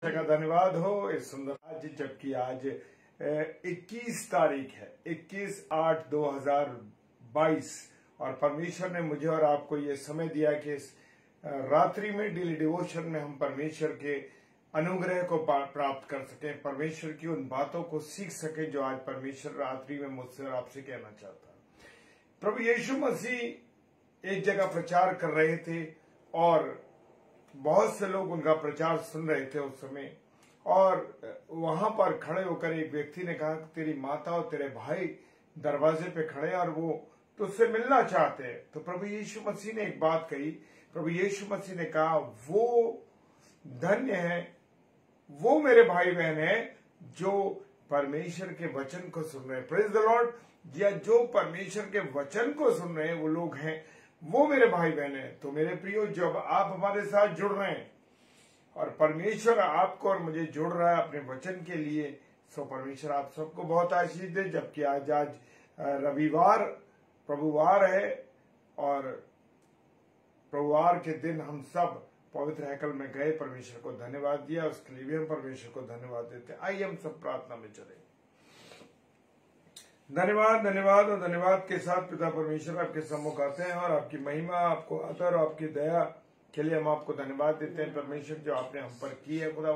का धन्यवाद हो इस सुंदर आज, जबकि आज 21 तारीख है, 21/8/2022 और परमेश्वर ने मुझे और आपको ये समय दिया कि इस रात्रि में डेली डिवोशन में हम परमेश्वर के अनुग्रह को प्राप्त कर सकें, परमेश्वर की उन बातों को सीख सकें जो आज परमेश्वर रात्रि में मुझसे और आपसे कहना चाहता है। प्रभु यीशु मसीह एक जगह प्रचार कर रहे थे और बहुत से लोग उनका प्रचार सुन रहे थे उस समय, और वहां पर खड़े होकर एक व्यक्ति ने कहा कि तेरी माता और तेरे भाई दरवाजे पे खड़े और वो तुझसे मिलना चाहते हैं। तो प्रभु यीशु मसीह ने एक बात कही। प्रभु यीशु मसीह ने कहा, वो धन्य है, वो मेरे भाई बहन है जो परमेश्वर के वचन को सुन रहे हैं। Praise the Lord. या जो परमेश्वर के वचन को सुन रहे हैं वो लोग हैं, वो मेरे भाई बहन है। तो मेरे प्रियो, जब आप हमारे साथ जुड़ रहे हैं और परमेश्वर आपको और मुझे जोड़ रहा है अपने वचन के लिए, सो परमेश्वर आप सबको बहुत आशीष दे। जबकि आज रविवार प्रभुवार है और प्रभुवार के दिन हम सब पवित्र हैकल में गए, परमेश्वर को धन्यवाद दिया, उसके लिए भी हम परमेश्वर को धन्यवाद देते हैं। आइए हम सब प्रार्थना में चले। धन्यवाद धन्यवाद और धन्यवाद के साथ पिता परमेश्वर आपके सम्मुख आते हैं और आपकी महिमा, आपको आदर, आपकी दया के लिए हम आपको धन्यवाद देते हैं परमेश्वर, जो आपने हम पर की है। खुदा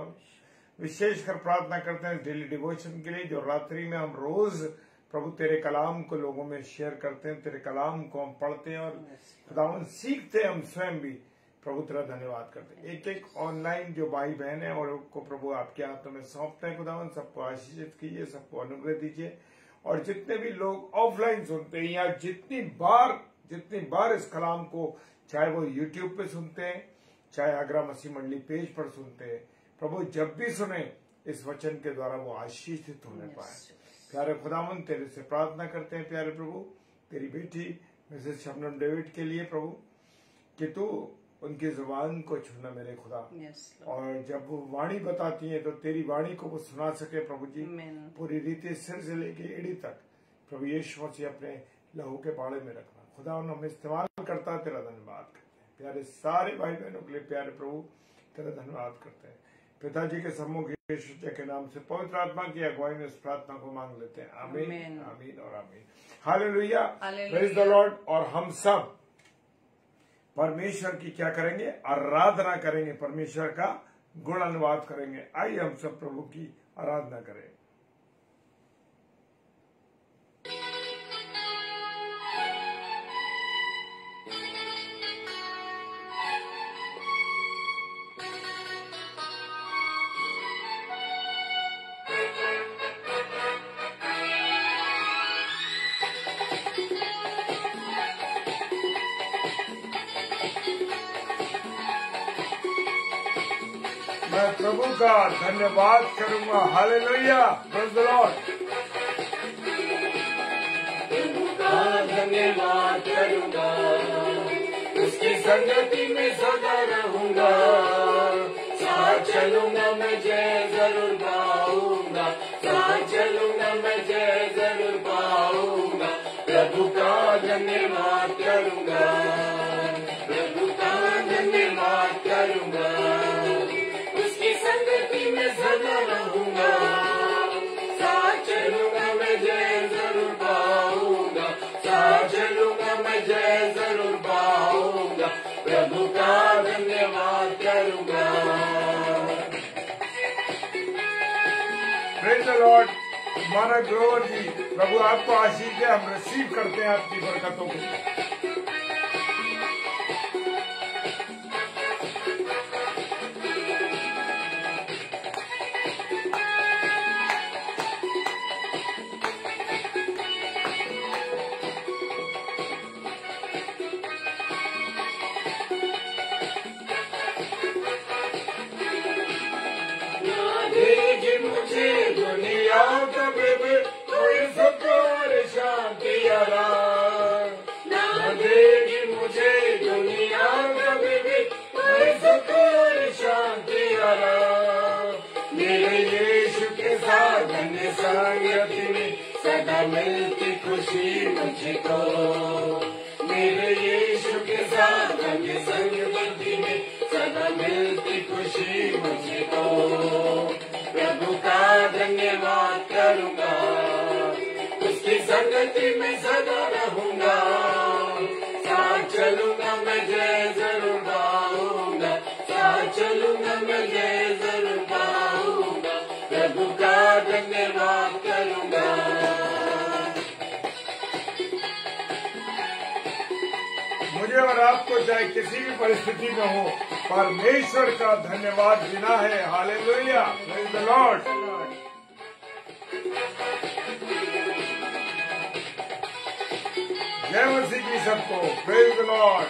विशेषकर प्रार्थना करते हैं डेली डिवोशन के लिए, जो रात्रि में हम रोज प्रभु तेरे कलाम को लोगों में शेयर करते हैं, तेरे कलाम को हम पढ़ते हैं और खुदावन सीखते हैं, हम स्वयं भी प्रभु तेरा धन्यवाद करते हैं। एक एक ऑनलाइन जो भाई बहन है और को प्रभु आपके हाथों में सौंपते हैं। खुदावन सबको आशीषित कीजिए, सबको अनुग्रह दीजिए, और जितने भी लोग ऑफलाइन सुनते हैं या जितनी बार इस कलाम को, चाहे वो यूट्यूब पे सुनते हैं, चाहे आगरा मसीह मंडली पेज पर सुनते हैं, प्रभु जब भी सुने इस वचन के द्वारा वो आशीषित होने पाए। प्यारे खुदावन, तेरे से प्रार्थना करते हैं प्यारे प्रभु, तेरी बेटी मिसेस शबनम डेविड के लिए प्रभु, कि तू उनकी जुबान को छूना मेरे खुदा, और जब वो वाणी बताती है तो तेरी वाणी को वो सुना सके प्रभु जी, पूरी रीति सिर से लेके एड़ी तक प्रभु यीशु मसीह अपने लहू के बाड़े में रखना। खुदा हमें इस्तेमाल करता, तेरा धन्यवाद करते हैं। प्यारे सारे भाई बहनों के लिए प्यारे प्रभु तेरा धन्यवाद करते हैं। पिताजी के सम्मुख यीशु के नाम से पवित्र आत्मा की अगुवाई में इस प्रार्थना को मांग लेते हैं। आमीन आमीन और आमीन। Hallelujah, praise the Lord. और हम सब परमेश्वर की क्या करेंगे? आराधना करेंगे, परमेश्वर का गुण अनुवाद करेंगे। आइए हम सब प्रभु की आराधना करें। मैं प्रभु का धन्यवाद करूंगा। Hallelujah, praise the lord. प्रभु का धन्यवाद करूंगा, उसकी संगति में सदा रहूंगा, साथ चलूंगा मैं जय जरूर पाऊंगा, साथ चलूंगा मैं जय जरूर पाऊंगा। प्रभु का धन्यवाद करूंगा, प्रभु का धन्यवाद करूंगा, मैं सदा रहूंगा, साथ चलूंगा मैं जय जरूर पाऊंगा, साथ चलूंगा मैं जय जरूर पाऊंगा। प्रभु का धन्यवाद करूंगा। Praise the Lord. हमारा ग्लोर जी प्रभु आपको आशीष दे। हम रिसीव करते हैं आपकी बरकतों को। मुझे दुनिया कभी भी कोई सुख और शांति आराम ना देगी, मुझे दुनिया कभी भी कोई सुख और शांति आराम। मेरे यीशु के साथ धन्य संगति में सदा मिलती खुशी मुझको, मेरे यीशु के साथ धन्य संगति में सदा मिलती खुशी मुझको। धन्यवाद करूंगा, उसकी संगति में सदा रहूंगा, साथ चलूंगा मैं जय जरूर पाऊंगा, साथ चलूंगा मैं जय जरूर पाऊंगा, प्रभु का धन्यवाद करूंगा। मुझे और आपको चाहे किसी भी परिस्थिति में हो, परमेश्वर का धन्यवाद देना है। Hallelujah, praise the Lord. जय मसीह की सबको, प्रेज द लॉर्ड।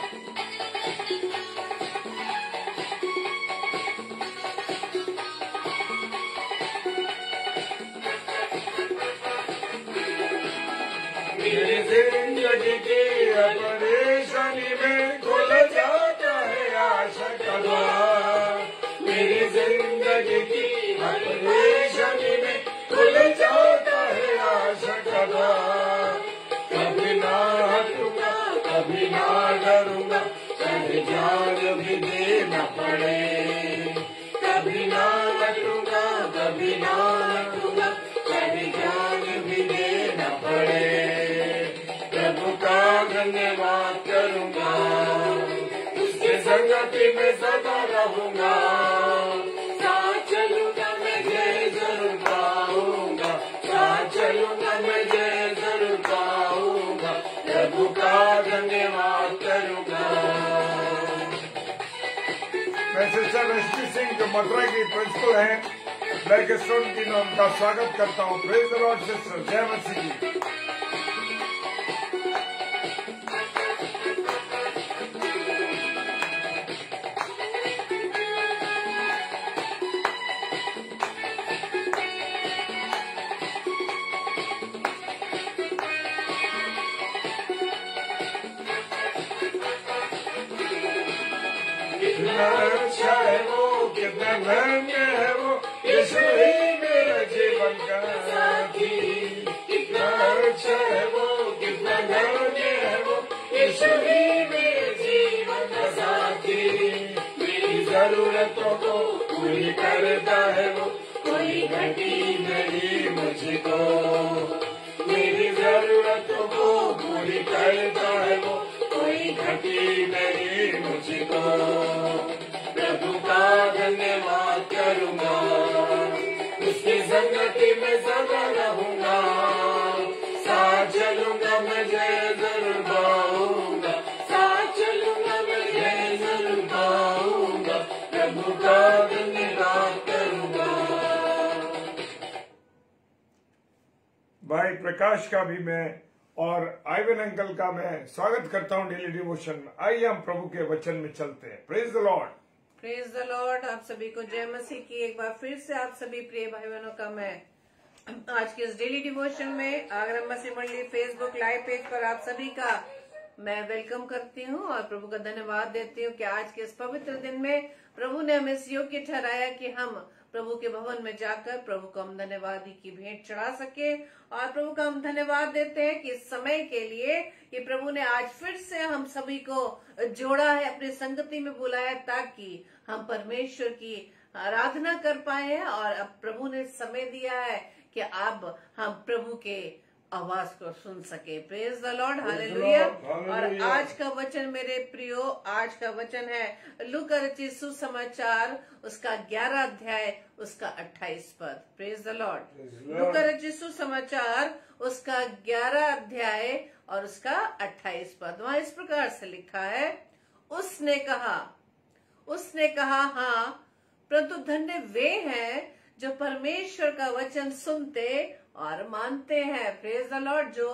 मेरी जिंदगी की परेशानी में खुल जाता है आशा का द्वार, मेरी जिंदगी की परेशानी में खुल जाता है आशा का द्वार। कभी ना हटूंगा, कभी ना डरूंगा, चाहे जान भी देना पड़े, कभी ना हटूंगा, कभी ना हटूंगा, चाहे जान भी देना पड़े, प्रभु का धन्यवाद करूंगा, उसके संगति में सदा रहूंगा, साथ चलूंगा मैं जय जरूर पाऊंगा, साथ चलूंगा मैं जय जरूर पाऊंगा, प्रभु का धन्यवाद करूंगा। मैं सिस्टर रश्मि सिंह जो मथुरा की प्रिंसिपल हैं, ब्लैक स्टोन की मैं उनका स्वागत करता हूँ। प्रेज द लॉर्ड सिस्टर, जय मसीह की। कितना अच्छा है वो, कितना धन्य है वो, यीशु ही मेरा जीवन का साथी। कितना अच्छा है वो, कितना धन्य है वो, यीशु ही मेरे जीवन का साथी। मेरी जरूरतों को पूरी करता है वो, कोई घटी नहीं मुझको, मेरी जरूरतों को पूरी करता है वो, कोई घटी नहीं मुझको, प्रभु का धन्यवाद करूंगा, उसकी संगति में सदा रहूंगा, साथ चलूंगा मैं जय जरूर पाऊंगा, साथ चलूंगा मैं जय जरूर पाऊंगा, प्रभु का धन्यवाद करूंगा। भाई प्रकाश का भी मैं और आइवन अंकल का मैं स्वागत करता हूं डेली डिवोशन में। आइए हम प्रभु के वचन में चलते हैं। Praise the Lord, praise the Lord. आप सभी को जय मसीह की एक बार फिर से आप सभी प्रिय भाई बहनों का मैं आज के इस डेली डिवोशन में आगरा मसीह मंडली फेसबुक लाइव पेज पर आप सभी का मैं वेलकम करती हूँ और प्रभु का धन्यवाद देती हूँ कि आज के इस पवित्र दिन में प्रभु ने हमें इस योग्य ठहराया कि हम प्रभु के भवन में जाकर प्रभु को हम धन्यवाद की भेंट चढ़ा सके। और प्रभु का हम धन्यवाद देते हैं कि इस समय के लिए कि प्रभु ने आज फिर से हम सभी को जोड़ा है, अपनी संगति में बुलाया ताकि हम परमेश्वर की आराधना कर पाए। और अब प्रभु ने समय दिया है कि अब हम प्रभु के आवाज को सुन सके। Praise the lord, hallelujah. और आज का वचन मेरे प्रियो, आज का वचन है लूका रचित सुसमाचार उसका 11 अध्याय उसका 28 पद। Praise the Lord. लूका रचित सुसमाचार उसका 11 अध्याय और उसका 28 पद। वहां इस प्रकार से लिखा है, उसने कहा हाँ, परंतु धन्य वे हैं जो परमेश्वर का वचन सुनते और मानते हैं। Praise the Lord. जो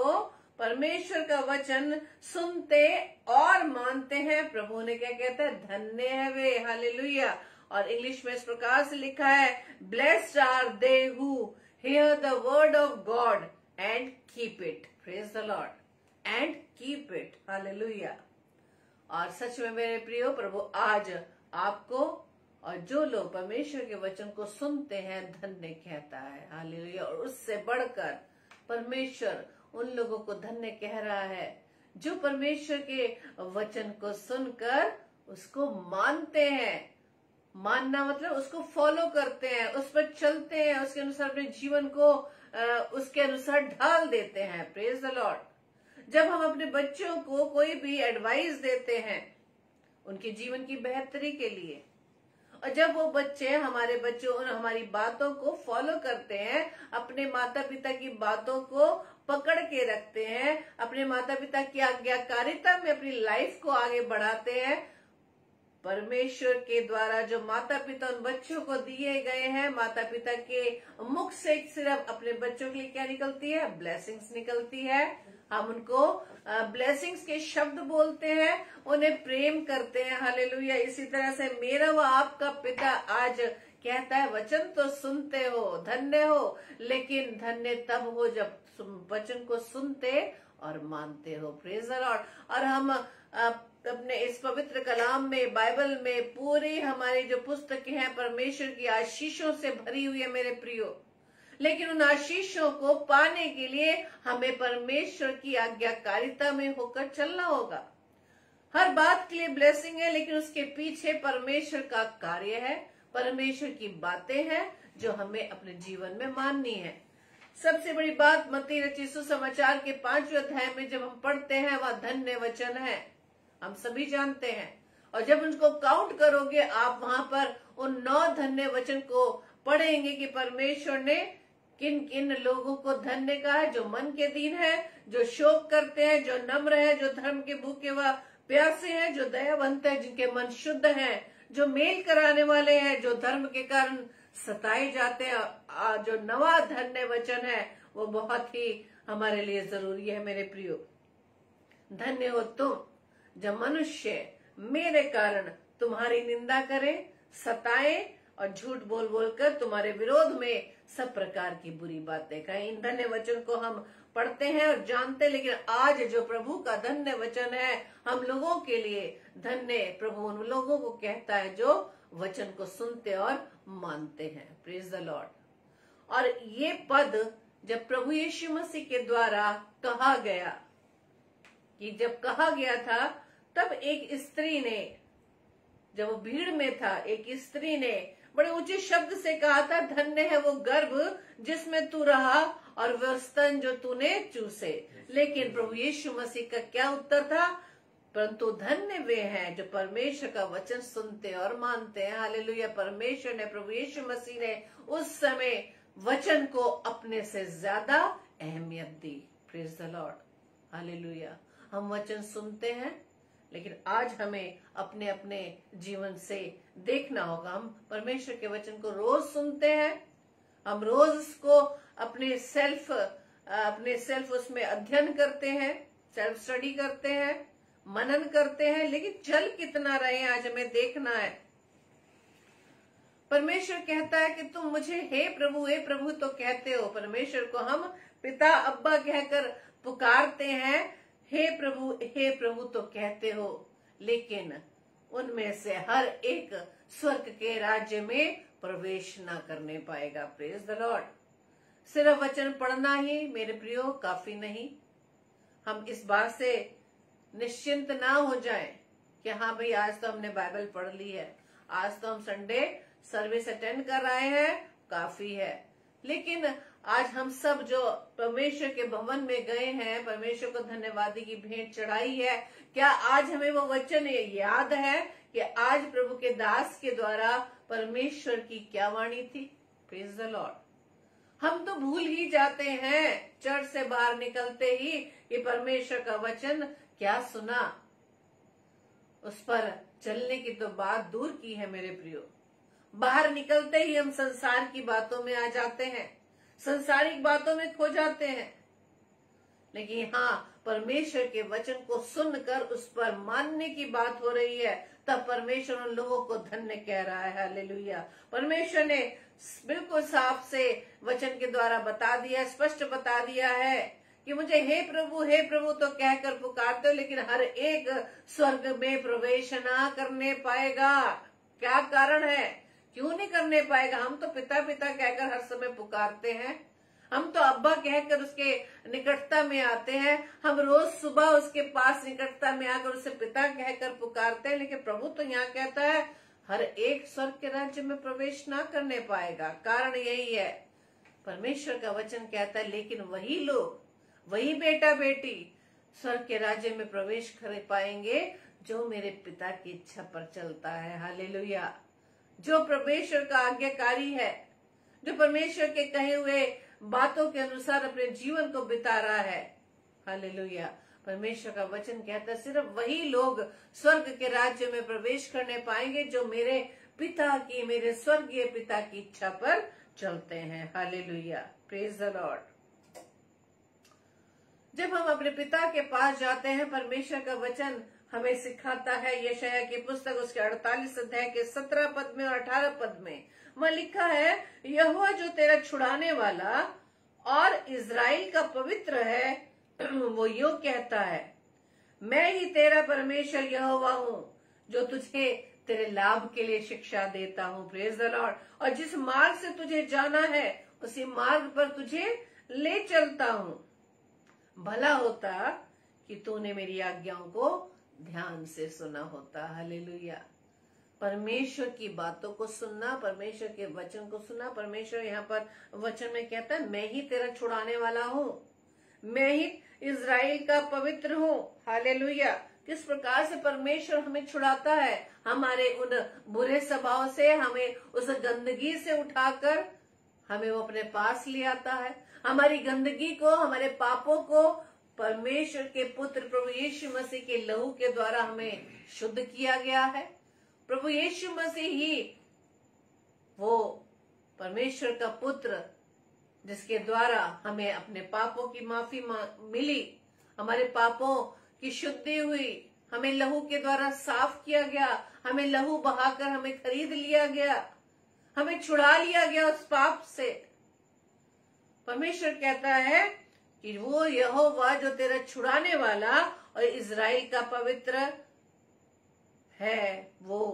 परमेश्वर का वचन सुनते और मानते हैं, प्रभु ने क्या कहता है, धन्य है वे। हालेलुया। और इंग्लिश में इस प्रकार से लिखा है, blessed are they who hear the word of God and keep it. Praise the Lord. And keep it. Hallelujah. और सच में मेरे प्रियो, प्रभु आज आपको और जो लोग परमेश्वर के वचन को सुनते हैं धन्य कहता है। हालेलुया। और उससे बढ़कर परमेश्वर उन लोगों को धन्य कह रहा है जो परमेश्वर के वचन को सुनकर उसको मानते हैं मानना मतलब उसको फॉलो करते हैं, उस पर चलते हैं, उसके अनुसार अपने जीवन को उसके अनुसार ढाल देते हैं। Praise the Lord. जब हम अपने बच्चों को कोई भी एडवाइस देते हैं उनके जीवन की बेहतरी के लिए, और जब वो बच्चे हमारे बच्चों हमारी बातों को फॉलो करते हैं, अपने माता पिता की बातों को पकड़ के रखते हैं, अपने माता पिता की आज्ञाकारिता में अपनी लाइफ को आगे बढ़ाते हैं, परमेश्वर के द्वारा जो माता पिता उन बच्चों को दिए गए हैं, माता पिता के मुख से सिर्फ अपने बच्चों के लिए क्या निकलती है? ब्लेसिंग्स निकलती है। हम उनको ब्लेसिंग्स के शब्द बोलते हैं, उन्हें प्रेम करते हैं। हालेलुया। इसी तरह से मेरा व आपका पिता आज कहता है, वचन तो सुनते हो, धन्य हो, लेकिन धन्य तब हो जब वचन को सुनते और मानते हो। Praise the Lord. और हम अपने इस पवित्र कलाम में, बाइबल में, पूरी हमारी जो पुस्तकें हैं परमेश्वर की आशीषों से भरी हुई है मेरे प्रियो। लेकिन उन आशीषों को पाने के लिए हमें परमेश्वर की आज्ञाकारिता में होकर चलना होगा। हर बात के लिए ब्लेसिंग है, लेकिन उसके पीछे परमेश्वर का कार्य है, परमेश्वर की बातें हैं जो हमें अपने जीवन में माननी है। सबसे बड़ी बात मत्ती रचित सुसमाचार के 5वें अध्याय में जब हम पढ़ते हैं, वह धन्य वचन है, हम सभी जानते हैं। और जब उनको काउंट करोगे आप, वहां पर उन 9 धन्य वचन को पढ़ेंगे कि परमेश्वर ने किन किन लोगों को धन्य कहा है। जो मन के दीन है, जो शोक करते हैं, जो नम्र है, जो धर्म के भूखे व प्यासे हैं, जो दयावंत है, जिनके मन शुद्ध हैं, जो मेल कराने वाले हैं, जो धर्म के कारण सताए जाते हैं। जो नवा धन्य वचन है वो बहुत ही हमारे लिए जरूरी है मेरे प्रियो। धन्य हो तुम जब मनुष्य मेरे कारण तुम्हारी निंदा करें, सताएं और झूठ बोल बोलकर तुम्हारे विरोध में सब प्रकार की बुरी बातें कहें। इन धन्य वचन को हम पढ़ते हैं और जानते हैं, लेकिन आज जो प्रभु का धन्य वचन है हम लोगों के लिए धन्य प्रभु उन लोगों को कहता है जो वचन को सुनते और मानते हैं। Praise the Lord. और ये पद जब प्रभु यीशु मसीह के द्वारा कहा गया, कि जब कहा गया था तब एक स्त्री ने, जब वो भीड़ में था, एक स्त्री ने बड़े ऊंचे शब्द से कहा था, धन्य है वो गर्भ जिसमें तू रहा और वह स्तन जो तूने चूसे। लेकिन प्रभु यीशु मसीह का क्या उत्तर था? परंतु धन्य वे हैं जो परमेश्वर का वचन सुनते और मानते हैं। हालेलुया। परमेश्वर ने, प्रभु यीशु मसीह ने उस समय वचन को अपने से ज्यादा अहमियत दी। Praise the lord. हालेलुया। हम वचन सुनते हैं, लेकिन आज हमें अपने अपने जीवन से देखना होगा। हम परमेश्वर के वचन को रोज सुनते हैं, हम रोज उसको अपने सेल्फ उसमें अध्ययन करते हैं, सेल्फ स्टडी करते हैं, मनन करते हैं, लेकिन चल कितना रहे आज हमें देखना है। परमेश्वर कहता है कि तुम मुझे हे प्रभु तो कहते हो। परमेश्वर को हम पिता अब्बा कहकर पुकारते हैं, हे प्रभु तो कहते हो, लेकिन उनमें से हर एक स्वर्ग के राज्य में प्रवेश ना करने पाएगा। Praise the Lord. सिर्फ वचन पढ़ना ही मेरे प्रियो काफी नहीं। हम इस बात से निश्चिंत ना हो जाएं कि हाँ भाई आज तो हमने बाइबल पढ़ ली है, आज तो हम संडे सर्विस अटेंड कर रहे हैं, काफी है। लेकिन आज हम सब जो परमेश्वर के भवन में गए हैं, परमेश्वर को धन्यवादी की भेंट चढ़ाई है, क्या आज हमें वो वचन याद है कि आज प्रभु के दास के द्वारा परमेश्वर की क्या वाणी थी? Praise the Lord. हम तो भूल ही जाते हैं चर्च से बाहर निकलते ही कि परमेश्वर का वचन क्या सुना। उस पर चलने की तो बात दूर की है मेरे प्रियो। बाहर निकलते ही हम संसार की बातों में आ जाते हैं, संसारिक बातों में खो जाते हैं। लेकिन हाँ, परमेश्वर के वचन को सुनकर उस पर मानने की बात हो रही है, तब परमेश्वर उन लोगों को धन्य कह रहा है। हालेलुया। परमेश्वर ने बिल्कुल साफ से वचन के द्वारा बता दिया, स्पष्ट बता दिया है कि मुझे हे प्रभु तो कहकर पुकारते हो, लेकिन हर एक स्वर्ग में प्रवेश ना करने पाएगा। क्या कारण है? क्यों नहीं करने पाएगा? हम तो पिता कहकर हर समय पुकारते हैं, हम तो अब्बा कहकर उसके निकटता में आते हैं, हम रोज सुबह उसके पास निकटता में आकर उसे पिता कहकर पुकारते हैं। लेकिन प्रभु तो यहाँ कहता है हर एक स्वर्ग के राज्य में प्रवेश ना करने पाएगा। कारण यही है, परमेश्वर का वचन कहता है लेकिन वही लोग, वही बेटा बेटी स्वर्ग के राज्य में प्रवेश कर पाएंगे जो मेरे पिता की इच्छा पर चलता है। हालेलुया। जो परमेश्वर का आज्ञाकारी है, जो परमेश्वर के कहे हुए बातों के अनुसार अपने जीवन को बिता रहा है। हालेलुया। परमेश्वर का वचन कहता है सिर्फ वही लोग स्वर्ग के राज्य में प्रवेश करने पाएंगे जो मेरे पिता की, मेरे स्वर्गीय पिता की इच्छा पर चलते हैं। हालेलुया। Praise the Lord. जब हम अपने पिता के पास जाते हैं, परमेश्वर का वचन हमें सिखाता है। यशायाह की पुस्तक उसके 48 अध्याय के 17 पद में और 18 पद में वहां लिखा है, यहोवा जो तेरा छुड़ाने वाला और इज़राइल का पवित्र है वो यूं कहता है, मैं ही तेरा परमेश्वर यहोवा हूँ जो तुझे तेरे लाभ के लिए शिक्षा देता हूँ। Praise the Lord. और जिस मार्ग से तुझे जाना है उसी मार्ग पर तुझे ले चलता हूँ। भला होता कि तूने मेरी आज्ञाओं को ध्यान से सुना होता। हालेलुया। परमेश्वर की बातों को सुनना, परमेश्वर के वचन को सुनना। परमेश्वर यहाँ पर वचन में कहता है, मैं ही तेरा छुड़ाने वाला हूँ, मैं ही इज़राइल का पवित्र हूँ। हालेलुया। किस प्रकार से परमेश्वर हमें छुड़ाता है, हमारे उन बुरे स्वभाव से, हमें उस गंदगी से उठाकर हमें वो अपने पास ले आता है। हमारी गंदगी को, हमारे पापों को परमेश्वर के पुत्र प्रभु यीशु मसीह के लहू के द्वारा हमें शुद्ध किया गया है। प्रभु यीशु मसीह ही वो परमेश्वर का पुत्र जिसके द्वारा हमें अपने पापों की माफी मिली, हमारे पापों की शुद्धि हुई, हमें लहू के द्वारा साफ किया गया, हमें लहू बहाकर हमें खरीद लिया गया, हमें छुड़ा लिया गया उस पाप से। परमेश्वर कहता है कि वो यहोवा जो तेरा छुड़ाने वाला और इज़राइल का पवित्र है, वो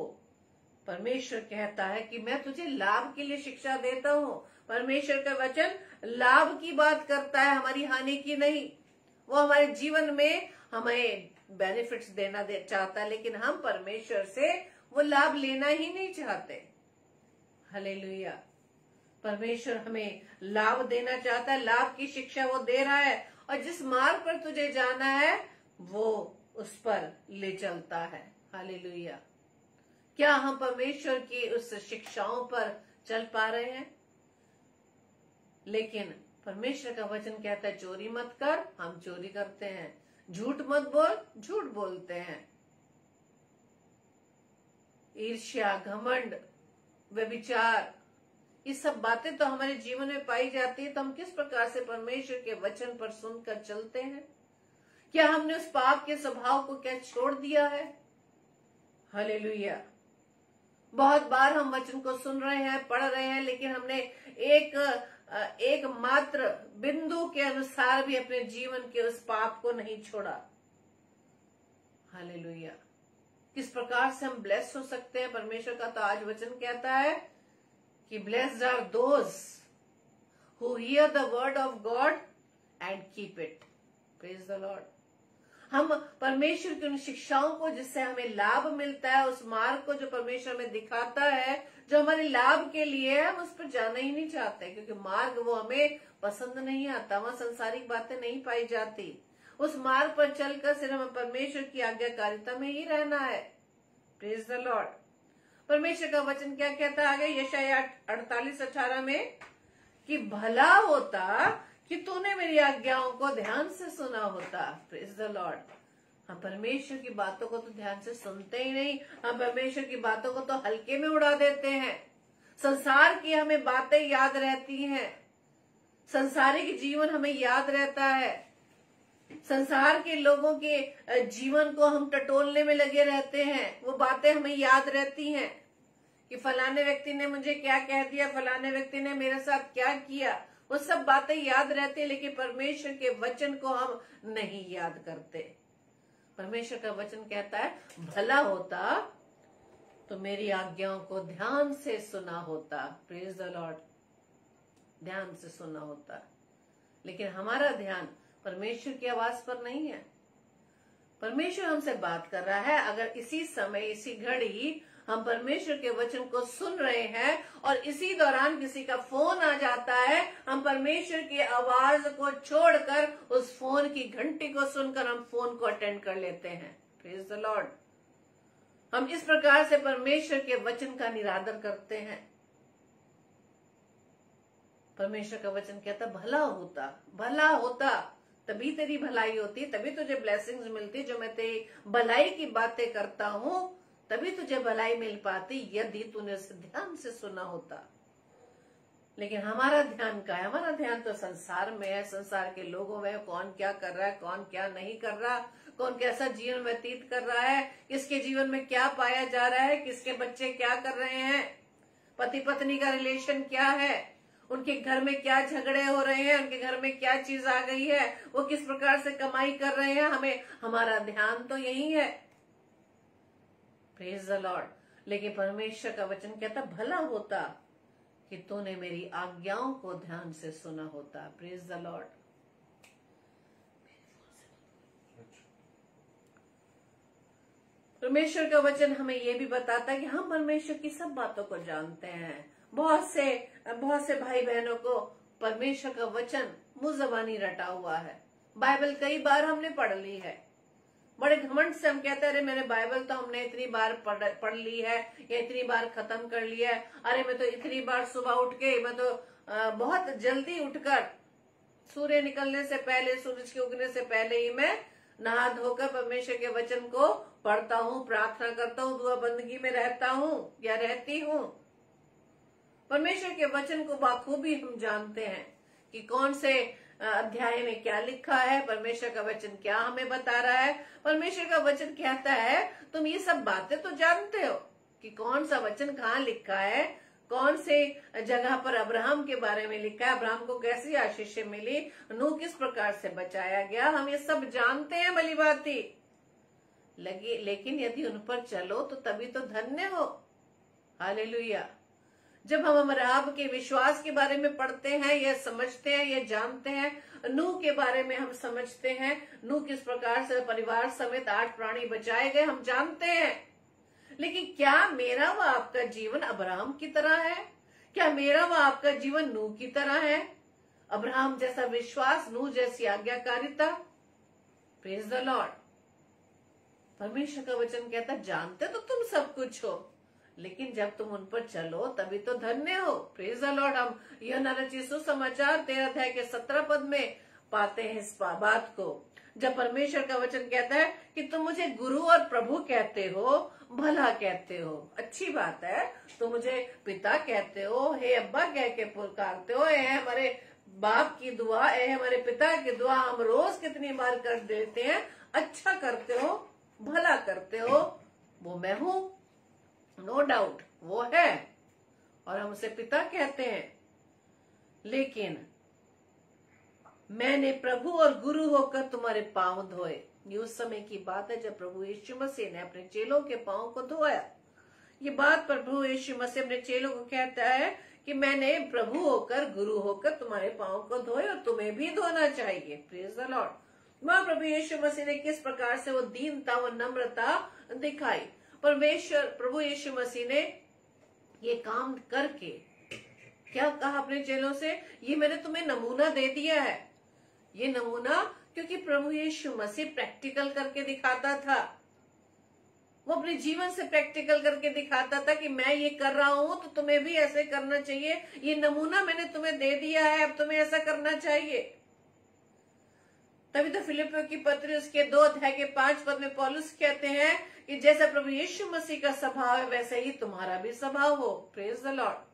परमेश्वर कहता है कि मैं तुझे लाभ के लिए शिक्षा देता हूँ। परमेश्वर का वचन लाभ की बात करता है, हमारी हानि की नहीं। वो हमारे जीवन में हमें बेनिफिट्स देना चाहता है, लेकिन हम परमेश्वर से वो लाभ लेना ही नहीं चाहते। हालेलुया। परमेश्वर हमें लाभ देना चाहता है, लाभ की शिक्षा वो दे रहा है, और जिस मार्ग पर तुझे जाना है वो उस पर ले चलता है। हालेलुया। क्या हम परमेश्वर की उस शिक्षाओं पर चल पा रहे हैं? लेकिन परमेश्वर का वचन कहता है, चोरी मत कर, हम चोरी करते हैं। झूठ मत बोल, झूठ बोलते हैं। ईर्ष्या, घमंड, व्यभिचार, ये सब बातें तो हमारे जीवन में पाई जाती है। तो हम किस प्रकार से परमेश्वर के वचन पर सुनकर चलते हैं? क्या हमने उस पाप के स्वभाव को क्या छोड़ दिया है? हालेलुया। बहुत बार हम वचन को सुन रहे हैं, पढ़ रहे हैं, लेकिन हमने एक मात्र बिंदु के अनुसार भी अपने जीवन के उस पाप को नहीं छोड़ा। हालेलुया। किस प्रकार से हम ब्लेस हो सकते हैं? परमेश्वर का तो आज वचन कहता है कि blessed are those who hear the word of God and keep it. Praise the Lord. हम परमेश्वर की उन शिक्षाओं को जिससे हमें लाभ मिलता है, उस मार्ग को जो परमेश्वर हमें दिखाता है, जो हमारे लाभ के लिए है, हम उस पर जाना ही नहीं चाहते, क्योंकि मार्ग वो हमें पसंद नहीं आता। वहां संसारिक बातें नहीं पाई जाती। उस मार्ग पर चलकर सिर्फ हमें परमेश्वर की आज्ञाकारिता में ही रहना है। Praise the Lord. परमेश्वर का वचन क्या कहता है आगे यशायाह 48:18 में कि भला होता कि तूने मेरी आज्ञाओं को ध्यान से सुना होता। Praise the Lord. हम परमेश्वर की बातों को तो ध्यान से सुनते ही नहीं, हम परमेश्वर की बातों को तो हल्के में उड़ा देते हैं। संसार की हमें बातें याद रहती हैं, संसारिक जीवन हमें याद रहता है, संसार के लोगों के जीवन को हम टटोलने में लगे रहते हैं। वो बातें हमें याद रहती हैं कि फलाने व्यक्ति ने मुझे क्या कह दिया, फलाने व्यक्ति ने मेरे साथ क्या किया, वो सब बातें याद रहती है, लेकिन परमेश्वर के वचन को हम नहीं याद करते। परमेश्वर का वचन कहता है भला होता तो मेरी आज्ञाओं को ध्यान से सुना होता। Praise the Lord. ध्यान से सुना होता, लेकिन हमारा ध्यान परमेश्वर की आवाज पर नहीं है। परमेश्वर हमसे बात कर रहा है। अगर इसी समय, इसी घड़ी हम परमेश्वर के वचन को सुन रहे हैं और इसी दौरान किसी का फोन आ जाता है, हम परमेश्वर की आवाज को छोड़कर उस फोन की घंटी को सुनकर हम फोन को अटेंड कर लेते हैं। Praise the Lord. हम इस प्रकार से परमेश्वर के वचन का निरादर करते हैं। परमेश्वर का वचन कहता भला होता, तभी तेरी भलाई होती, तभी तुझे ब्लेसिंग्स मिलती। जो मैं तेरी भलाई की बातें करता हूं तभी तुझे भलाई मिल पाती, यदि तूने उसे ध्यान से सुना होता। लेकिन हमारा ध्यान का है? हमारा ध्यान तो संसार में है, संसार के लोगों में, कौन क्या कर रहा है, कौन क्या नहीं कर रहा, कौन कैसा जीवन व्यतीत कर रहा है, किसके जीवन में क्या पाया जा रहा है, किसके बच्चे क्या कर रहे हैं, पति पत्नी का रिलेशन क्या है, उनके घर में क्या झगड़े हो रहे हैं, उनके घर में क्या चीज आ गई है, वो किस प्रकार से कमाई कर रहे हैं। हमारा ध्यान तो यही है। Praise the Lord. लेकिन परमेश्वर का वचन कहता भला होता कि तूने मेरी आज्ञाओं को ध्यान से सुना होता। Praise the Lord. परमेश्वर का वचन हमें यह भी बताता है कि हम परमेश्वर की सब बातों को जानते हैं। बहुत से भाई बहनों को परमेश्वर का वचन मुंह जबानी रटा हुआ है। बाइबल कई बार हमने पढ़ ली है, बड़े घमंड से हम कहते हैं अरे मैंने बाइबल तो हमने इतनी बार पढ़ ली है या इतनी बार खत्म कर लिया है, अरे मैं तो इतनी बार सुबह उठ के, मैं तो बहुत जल्दी उठकर सूर्य निकलने से पहले, सूरज के उगने से पहले ही मैं नहा धोकर परमेश्वर के वचन को पढ़ता हूँ, प्रार्थना करता हूँ, दुआ बंदगी में रहता हूँ या रहती हूँ। परमेश्वर के वचन को बाखूबी हम जानते हैं कि कौन से अध्याय में क्या लिखा है, परमेश्वर का वचन क्या हमें बता रहा है। परमेश्वर का वचन कहता है तुम ये सब बातें तो जानते हो कि कौन सा वचन कहाँ लिखा है, कौन से जगह पर अब्राहम के बारे में लिखा है, अब्राहम को कैसी आशीष मिली, नूह किस प्रकार से बचाया गया, हम ये सब जानते हैं भली भांति। लेकिन यदि उन पर चलो तो तभी तो धन्य हो। हालेलुया। जब हम राहाब के विश्वास के बारे में पढ़ते हैं, यह समझते हैं, यह जानते हैं, नूह के बारे में हम समझते हैं, नूह किस प्रकार से परिवार समेत 8 प्राणी बचाए गए, हम जानते हैं। लेकिन क्या मेरा व आपका जीवन अब्राहम की तरह है? क्या मेरा व आपका जीवन नूह की तरह है? अब्राहम जैसा विश्वास, नूह जैसी आज्ञाकारिता। Praise the Lord. परमेश्वर का वचन कहता जानते तो तुम सब कुछ हो, लेकिन जब तुम उन पर चलो तभी तो धन्य हो। Praise the Lord. हम यूहन्ना रचित सुसमाचार 13 अध्याय के 17 पद में पाते हैं इस बात को, जब परमेश्वर का वचन कहता है कि तुम मुझे गुरु और प्रभु कहते हो, भला कहते हो, अच्छी बात है। तुम मुझे पिता कहते हो, हे अब्बा कह के पुकारते हो, हे हमारे बाप की दुआ, हे हमारे पिता की दुआ हम रोज कितनी बार कर देते हैं। अच्छा करते हो, भला करते हो, वो मैं हूं, नो डाउट वो है, और हम उसे पिता कहते हैं। लेकिन मैंने प्रभु और गुरु होकर तुम्हारे पांव धोए। ये उस समय की बात है जब प्रभु यीशु मसीह ने अपने चेलों के पांव को धोया। ये बात प्रभु यीशु मसीह अपने चेलों को कहता है कि मैंने प्रभु होकर, गुरु होकर तुम्हारे पांव को धोए और तुम्हें भी धोना चाहिए। Praise the Lord. वहां प्रभु यीशु मसीह ने किस प्रकार से वो दीनता, वो नम्रता दिखाई। परमेश्वर प्रभु यीशु मसीह ने ये काम करके क्या कहा अपने चेलों से, ये मैंने तुम्हें नमूना दे दिया है। ये नमूना क्योंकि प्रभु यीशु मसीह प्रैक्टिकल करके दिखाता था, वो अपने जीवन से प्रैक्टिकल करके दिखाता था कि मैं ये कर रहा हूं तो तुम्हें भी ऐसे करना चाहिए। ये नमूना मैंने तुम्हें दे दिया है, अब तुम्हें ऐसा करना चाहिए। तभी तो फिलिपियों की पत्री उसके 2 अध्याय के 5 पद में पौलुस कहते हैं कि जैसा प्रभु यीशु मसीह का स्वभाव है वैसे ही तुम्हारा भी स्वभाव हो। Praise the Lord.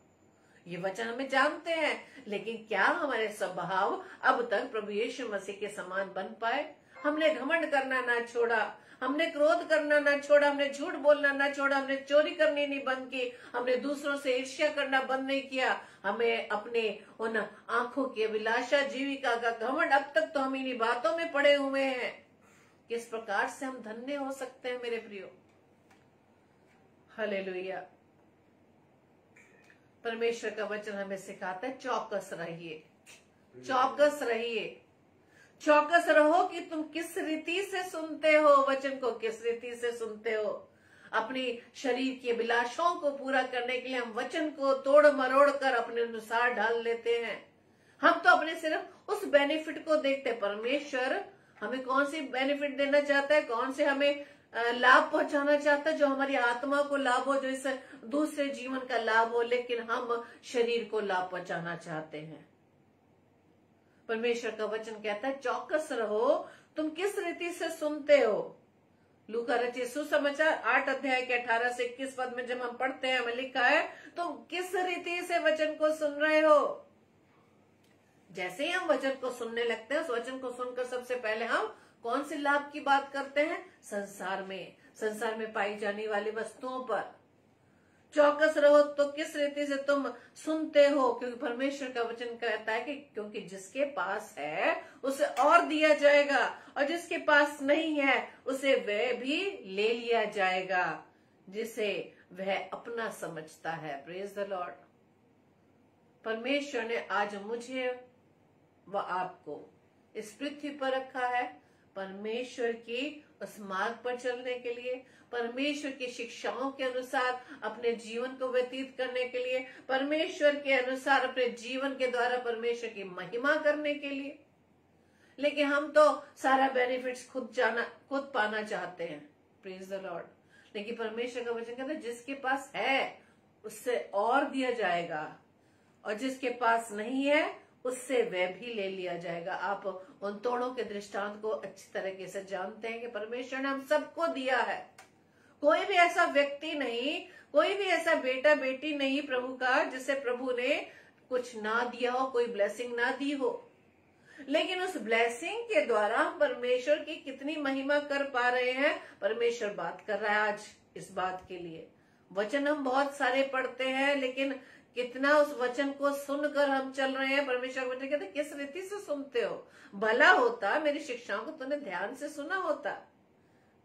ये वचन हमें जानते हैं, लेकिन क्या हमारे स्वभाव अब तक प्रभु यीशु मसीह के समान बन पाए? हमने घमंड करना ना छोड़ा, हमने क्रोध करना ना छोड़ा, हमने झूठ बोलना ना छोड़ा, हमने चोरी करनी नहीं बंद की, हमने दूसरों से ईर्ष्या करना बंद नहीं किया, हमें अपने उन आंखों की अभिलाषा, जीविका का घमंड, अब तक तो हम इन्हीं बातों में पड़े हुए हैं। किस प्रकार से हम धन्य हो सकते हैं मेरे प्रियो। हालेलुया। परमेश्वर का वचन हमें सिखाता है चौकस रहिए, चौकस रहिए, चौकस रहो कि तुम किस रीति से सुनते हो, वचन को किस रीति से सुनते हो। अपनी शरीर की अभिलाषाओं को पूरा करने के लिए हम वचन को तोड़ मरोड़ कर अपने अनुसार ढाल लेते हैं। हम तो अपने सिर्फ उस बेनिफिट को देखते हैं। परमेश्वर हमें कौन सी बेनिफिट देना चाहता है, कौन से हमें लाभ पहुंचाना चाहता है, जो हमारी आत्मा को लाभ हो, जो इस दूसरे जीवन का लाभ हो, लेकिन हम शरीर को लाभ पहुंचाना चाहते हैं। परमेश्वर का वचन कहता है चौकस रहो, तुम किस रीति से सुनते हो। लूका रचित सुसमाचार 8 अध्याय के 18 से 21 पद में जब हम पढ़ते हैं, हमें लिखा है तुम किस रीति से वचन को सुन रहे हो। जैसे ही हम वचन को सुनने लगते हैं, उस वचन को सुनकर सबसे पहले हम कौन से लाभ की बात करते हैं? संसार में पाई जाने वाली वस्तुओं पर। चौकस रहो तो किस रीति से तुम सुनते हो, क्योंकि परमेश्वर का वचन कहता है कि क्योंकि जिसके पास है उसे और दिया जाएगा, और जिसके पास नहीं है उसे वह भी ले लिया जाएगा जिसे वह अपना समझता है। Praise the Lord. परमेश्वर ने आज मुझे व आपको इस पृथ्वी पर रखा है परमेश्वर की उस मार्ग पर चलने के लिए, परमेश्वर की शिक्षाओं के अनुसार अपने जीवन को व्यतीत करने के लिए, परमेश्वर के अनुसार अपने जीवन के द्वारा परमेश्वर की महिमा करने के लिए। लेकिन हम तो सारा बेनिफिट्स खुद पाना चाहते हैं। Praise the Lord. लेकिन परमेश्वर का वचन कहता है जिसके पास है उससे और दिया जाएगा, और जिसके पास नहीं है उससे वह भी ले लिया जाएगा। आप उन तोड़ों के दृष्टांत को अच्छी तरीके से जानते हैं कि परमेश्वर ने हम सबको दिया है। कोई भी ऐसा व्यक्ति नहीं, कोई भी ऐसा बेटा बेटी नहीं प्रभु का जिसे प्रभु ने कुछ ना दिया हो, कोई ब्लेसिंग ना दी हो। लेकिन उस ब्लेसिंग के द्वारा हम परमेश्वर की कितनी महिमा कर पा रहे हैं, परमेश्वर बात कर रहा है आज इस बात के लिए। वचन हम बहुत सारे पढ़ते हैं, लेकिन कितना उस वचन को सुनकर हम चल रहे हैं। परमेश्वर वचन कहते हैं किस रीति से सुनते हो। भला होता मेरी शिक्षाओं को तूने ध्यान से सुना होता।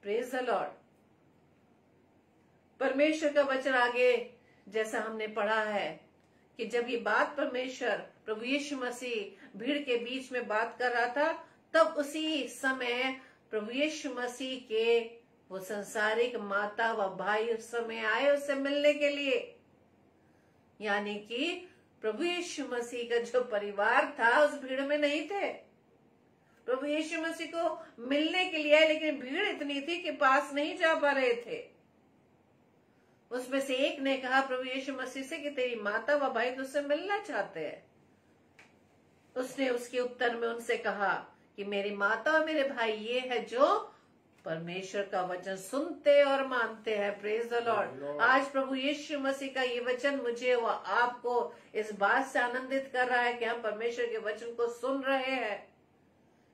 Praise the Lord. परमेश्वर का वचन आगे जैसा हमने पढ़ा है कि जब ये बात परमेश्वर प्रभु यीशु मसीह भीड़ के बीच में बात कर रहा था, तब उसी समय प्रभु यीशु मसीह के वो संसारिक माता व भाई उस समय आए उससे मिलने के लिए। यानी कि प्रभु यीशु मसीह का जो परिवार था उस भीड़ में नहीं थे। प्रभु यीशु मसीह को मिलने के लिए आए, लेकिन भीड़ इतनी थी कि पास नहीं जा पा रहे थे। उसमें से एक ने कहा प्रभु यीशु मसीह से कि तेरी माता व भाई तुझसे मिलना चाहते हैं। उसने उसके उत्तर में उनसे कहा कि मेरी माता और मेरे भाई ये है जो परमेश्वर का वचन सुनते और मानते हैं। Praise the Lord. आज प्रभु यीशु मसीह का ये वचन मुझे व आपको इस बात से आनंदित कर रहा है कि हम परमेश्वर के वचन को सुन रहे हैं,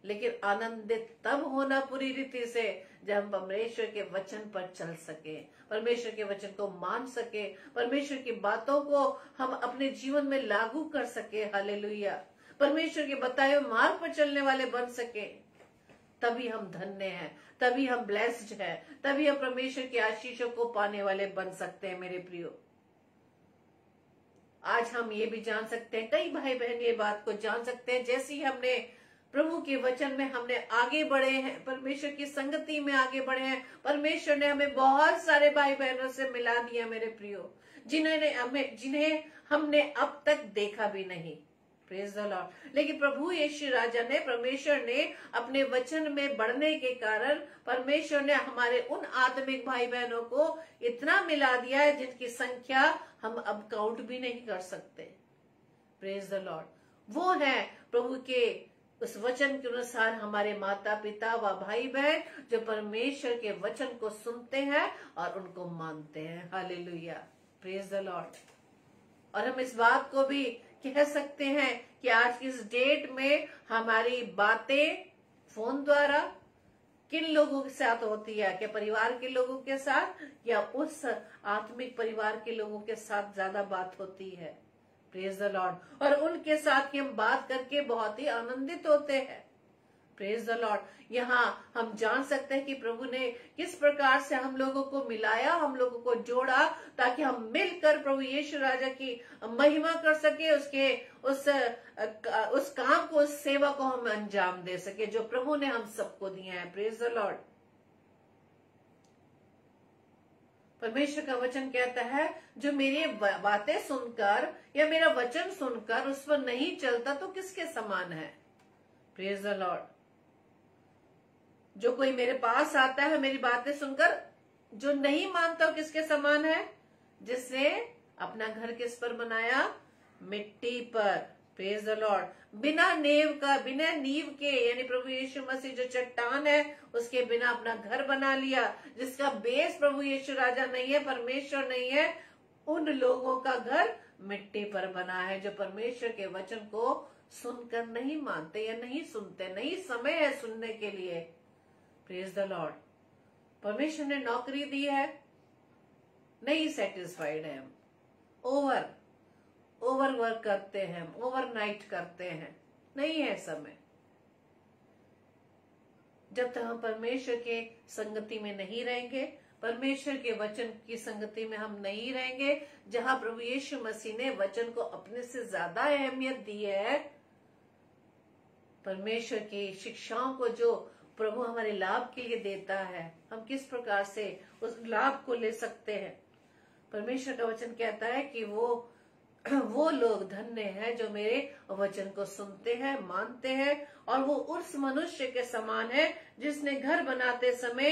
लेकिन आनंदित तब होना पूरी रीति से जब हम परमेश्वर के वचन पर चल सके, परमेश्वर के वचन को मान सके, परमेश्वर की बातों को हम अपने जीवन में लागू कर सके। हालेलुया। परमेश्वर के बताए हुए मार्ग पर चलने वाले बन सके। तभी हम धन्य हैं, तभी हम ब्लेस्ड हैं, तभी हम परमेश्वर की आशीषों को पाने वाले बन सकते हैं। मेरे प्रियो, आज हम ये भी जान सकते हैं, कई भाई बहन ये बात को जान सकते हैं, जैसे ही हमने प्रभु के वचन में हमने आगे बढ़े हैं, परमेश्वर की संगति में आगे बढ़े हैं, परमेश्वर ने हमें बहुत सारे भाई बहनों से मिला दिया मेरे प्रियो, जिन्हें हमने अब तक देखा भी नहीं। Praise the Lord. लेकिन प्रभु यीशु राजा ने, परमेश्वर ने अपने वचन में बढ़ने के कारण परमेश्वर ने हमारे उन आत्मिक भाई बहनों को इतना मिला दिया है जिनकी संख्या हम अब काउंट भी नहीं कर सकते। Praise the Lord. वो है प्रभु के उस वचन के अनुसार हमारे माता पिता व भाई बहन जो परमेश्वर के वचन को सुनते हैं और उनको मानते हैं। हालेलुया। Praise the Lord. और हम इस बात को भी कह सकते हैं कि आज की इस डेट में हमारी बातें फोन द्वारा किन लोगों के साथ होती है, क्या परिवार के लोगों के साथ या उस आत्मिक परिवार के लोगों के साथ ज्यादा बात होती है। Praise the Lord. और उनके साथ की हम बात करके बहुत ही आनंदित होते हैं। Praise the Lord. यहाँ हम जान सकते हैं कि प्रभु ने किस प्रकार से हम लोगों को मिलाया, हम लोगों को जोड़ा, ताकि हम मिलकर प्रभु यीशु राजा की महिमा कर सके, उस काम को, उस सेवा को हम अंजाम दे सके जो प्रभु ने हम सबको दिया है। Praise the Lord. परमेश्वर का वचन कहता है जो मेरी बातें सुनकर या मेरा वचन सुनकर उस पर नहीं चलता तो किसके समान है। Praise the Lord. जो कोई मेरे पास आता है मेरी बातें सुनकर जो नहीं मानता वो किसके समान है, जिसने अपना घर किस पर बनाया, मिट्टी पर। Praise the Lord. बिना नींव के यानी प्रभु यीशु मसीह जो चट्टान है उसके बिना अपना घर बना लिया, जिसका बेस प्रभु यीशु राजा नहीं है, परमेश्वर नहीं है, उन लोगों का घर मिट्टी पर बना है जो परमेश्वर के वचन को सुनकर नहीं मानते या नहीं सुनते, नहीं समय है सुनने के लिए। Praise the Lord. परमेश्वर ने नौकरी दी है, नहीं सेटिस्फाइड है, हम ओवर वर्क करते हैं, ओवरनाइट करते हैं, नहीं है समय। जब तक हम परमेश्वर के संगति में नहीं रहेंगे, परमेश्वर के वचन की संगति में हम नहीं रहेंगे, जहां प्रभु यीशु मसीह ने वचन को अपने से ज्यादा अहमियत दी है, परमेश्वर की शिक्षाओं को जो प्रभु हमारे लाभ के लिए देता है, हम किस प्रकार से उस लाभ को ले सकते हैं। परमेश्वर का वचन कहता है कि वो लोग धन्य हैं जो मेरे वचन को सुनते हैं, मानते हैं, और वो उस मनुष्य के समान है जिसने घर बनाते समय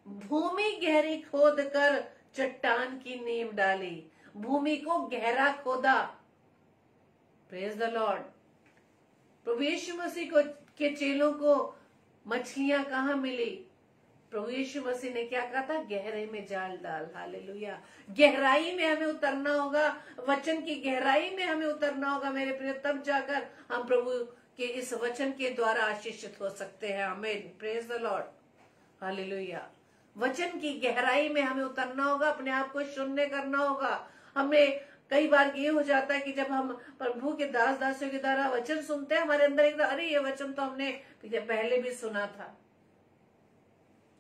भूमि गहरी खोद कर चट्टान की नींव डाली, भूमि को गहरा खोदा। Praise the lord. प्रभु यीशु मसीह के चेलों को मछलियां कहाँ मिली? प्रभु यीशु मसीह ने क्या कहा था? गहरे में जाल डाल। हालेलुया। गहराई में हमें उतरना होगा, वचन की गहराई में हमें उतरना होगा मेरे प्रिय, तब जाकर हम प्रभु के इस वचन के द्वारा आशीषित हो सकते हैं। आमीन। Praise the lord. हालेलुया। वचन की गहराई में हमें उतरना होगा, अपने आप को शून्य करना होगा। हमें कई बार ये हो जाता है कि जब हम प्रभु के दास दासियों के द्वारा वचन सुनते हैं, हमारे अंदर एकदम अरे ये वचन तो हमने पहले भी सुना था।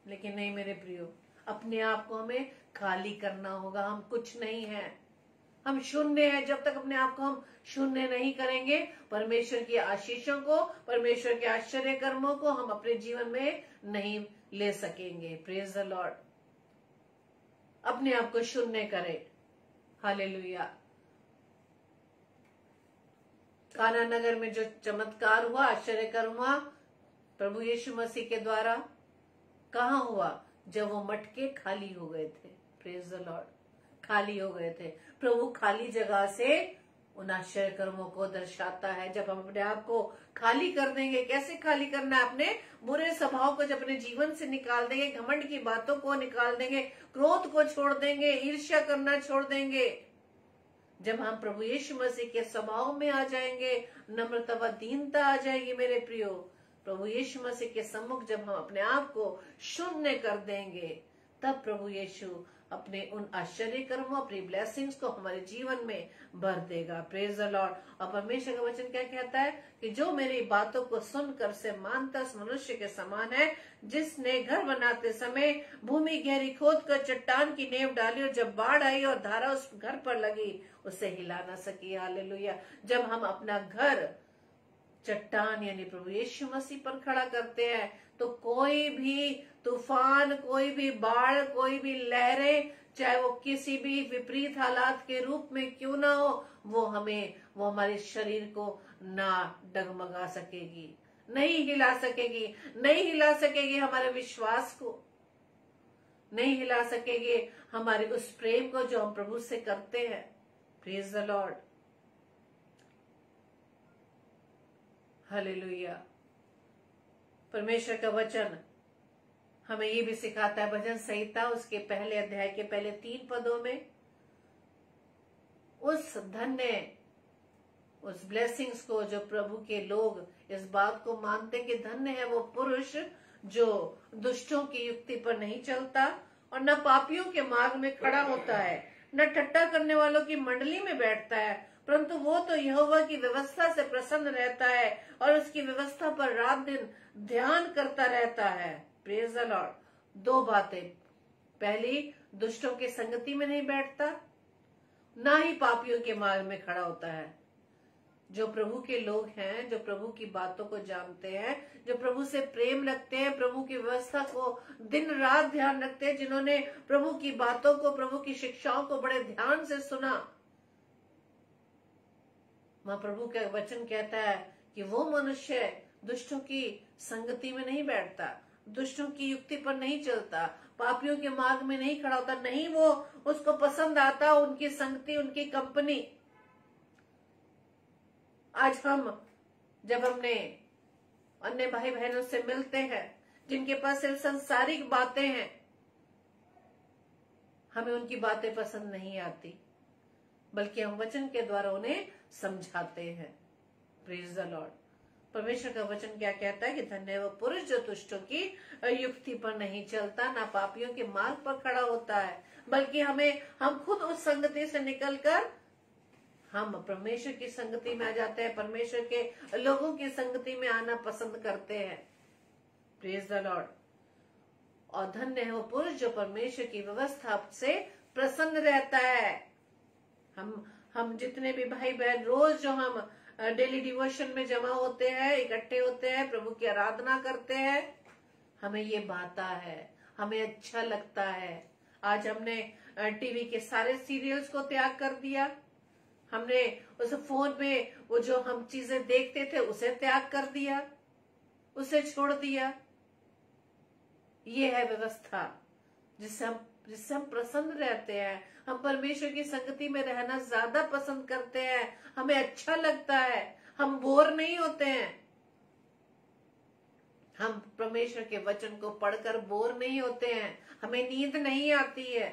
लेकिन नहीं मेरे प्रियो, अपने आप को हमें खाली करना होगा। हम कुछ नहीं है, हम शून्य है। जब तक अपने आप को हम शून्य नहीं करेंगे, परमेश्वर की आशीषों को, परमेश्वर के आश्चर्य कर्मों को हम अपने जीवन में नहीं ले सकेंगे। Praise the Lord. अपने आप को शून्य करें। हालेलुया। काना नगर में जो चमत्कार हुआ, आश्चर्य कर्म हुआ प्रभु यीशु मसीह के द्वारा, कहाँ हुआ? जब वो मटके खाली हो गए थे। Praise the Lord. खाली हो गए थे। प्रभु खाली जगह से उन आश्चर्य कर्मों को दर्शाता है। जब हम अपने आप को खाली कर देंगे, कैसे खाली करना है? अपने बुरे स्वभाव को जब अपने जीवन से निकाल देंगे, घमंड की बातों को निकाल देंगे, क्रोध को छोड़ देंगे, ईर्ष्या करना छोड़ देंगे। जब हम प्रभु यीशु मसीह के स्वभाव में आ जाएंगे, नम्रता व दीनता आ जाएगी मेरे प्रियो। प्रभु यीशु मसीह के सम्मुख जब हम अपने आप को शून्य कर देंगे, तब प्रभु यीशु अपने उन आश्चर्य कर्मों, अपनी ब्लेसिंग्स को हमारे जीवन में भर देगा। Praise the Lord. और परमेश्वर का वचन क्या कहता है कि जो मेरी बातों को सुनकर से मानता उस मनुष्य के समान है जिसने घर बनाते समय भूमि गहरी खोद कर चट्टान की नींव डाली, और जब बाढ़ आई और धारा उस घर पर लगी, उसे हिला न सकी। हालेलुया। जब हम अपना घर चट्टान यानी प्रभु यीशु मसीह पर खड़ा करते हैं, तो कोई भी तूफान, कोई भी बाढ़, कोई भी लहरें, चाहे वो किसी भी विपरीत हालात के रूप में क्यों ना हो, वो हमारे शरीर को ना डगमगा सकेगी, नहीं हिला सकेगी, नहीं हिला सकेगी हमारे विश्वास को, नहीं हिला सकेगी हमारे उस प्रेम को जो हम प्रभु से करते हैं। Praise the lord. हालेलुया। परमेश्वर का वचन हमें ये भी सिखाता है, भजन संहिता उसके पहले अध्याय के पहले 3 पदों में, उस ब्लेसिंग्स को जो प्रभु के लोग इस बात को मानते कि धन्य है वो पुरुष जो दुष्टों की युक्ति पर नहीं चलता और न पापियों के मार्ग में खड़ा होता है, न ठट्टा करने वालों की मंडली में बैठता है, परंतु वो तो यहोवा की व्यवस्था से प्रसन्न रहता है और उसकी व्यवस्था पर रात दिन ध्यान करता रहता है। Praise the Lord. 2 बातें। पहली, दुष्टों की संगति में नहीं बैठता, ना ही पापियों के मार्ग में खड़ा होता है। जो प्रभु के लोग हैं, जो प्रभु की बातों को जानते हैं, जो प्रभु से प्रेम रखते हैं, प्रभु की व्यवस्था को दिन रात ध्यान रखते हैं, जिन्होंने प्रभु की बातों को, प्रभु की शिक्षाओं को बड़े ध्यान से सुना, वहां प्रभु का वचन कहता है कि वो मनुष्य दुष्टों की संगति में नहीं बैठता, दुष्टों की युक्ति पर नहीं चलता, पापियों के मार्ग में नहीं खड़ा होता, नहीं वो उसको पसंद आता उनकी संगति, उनकी कंपनी। आज जब हमने अन्य भाई बहनों से मिलते हैं जिनके पास सिर्फ सांसारिक बातें हैं, हमें उनकी बातें पसंद नहीं आती, बल्कि हम वचन के द्वारा उन्हें समझाते हैं। Praise the Lord. परमेश्वर का वचन क्या कहता है कि धन्य है वो पुरुष जो दुष्टों की युक्ति पर नहीं चलता, ना पापियों के मार्ग पर खड़ा होता है, बल्कि हम खुद उस संगति से निकलकर हम परमेश्वर की संगति में आ जाते हैं, परमेश्वर के लोगों की संगति में आना पसंद करते हैं। Praise the Lord. और धन्य है वो पुरुष जो परमेश्वर की व्यवस्था से प्रसन्न रहता है। हम जितने भी भाई बहन रोज जो हम डेली डिवोशन में जमा होते हैं, इकट्ठे होते हैं, प्रभु की आराधना करते हैं, हमें ये भाता है, हमें अच्छा लगता है। आज हमने टीवी के सारे सीरियल्स को त्याग कर दिया, हमने उस फोन पे वो जो हम चीजें देखते थे उसे त्याग कर दिया, उसे छोड़ दिया। ये है व्यवस्था जिससे हम प्रसन्न रहते हैं। हम परमेश्वर की संगति में रहना ज्यादा पसंद करते हैं, हमें अच्छा लगता है, हम बोर नहीं होते हैं। हम परमेश्वर के वचन को पढ़कर बोर नहीं होते हैं, हमें नींद नहीं आती है।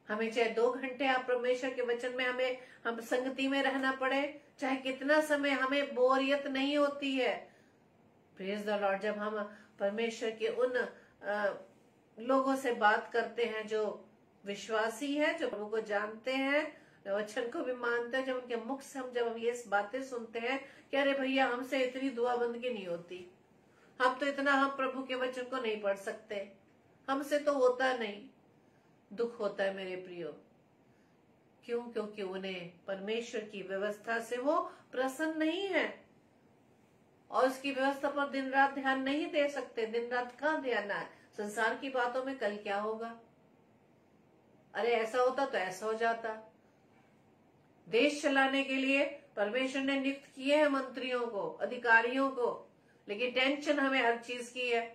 हमें चाहे 2 घंटे आप परमेश्वर के वचन में हम संगति में रहना पड़े, चाहे कितना समय, हमें बोरियत नहीं होती है। Praise the Lord. जब हम परमेश्वर के उन लोगों से बात करते हैं जो विश्वासी है, जो प्रभु को जानते हैं, वचन को भी मानते हैं, जब उनके मुख से जब हम ये बातें सुनते हैं कि अरे भैया हमसे इतनी दुआ बंदगी नहीं होती, हम तो इतना हम प्रभु के वचन को नहीं पढ़ सकते, हमसे तो होता नहीं, दुख होता है मेरे प्रियो। क्यों? क्योंकि उन्हें परमेश्वर की व्यवस्था से वो प्रसन्न नहीं है और उसकी व्यवस्था पर दिन रात ध्यान नहीं दे सकते। दिन रात कहाँ ध्यान है? संसार की बातों में कल क्या होगा, अरे ऐसा होता तो ऐसा हो जाता। देश चलाने के लिए परमेश्वर ने नियुक्त किए हैं मंत्रियों को, अधिकारियों को, लेकिन टेंशन हमें हर चीज की है।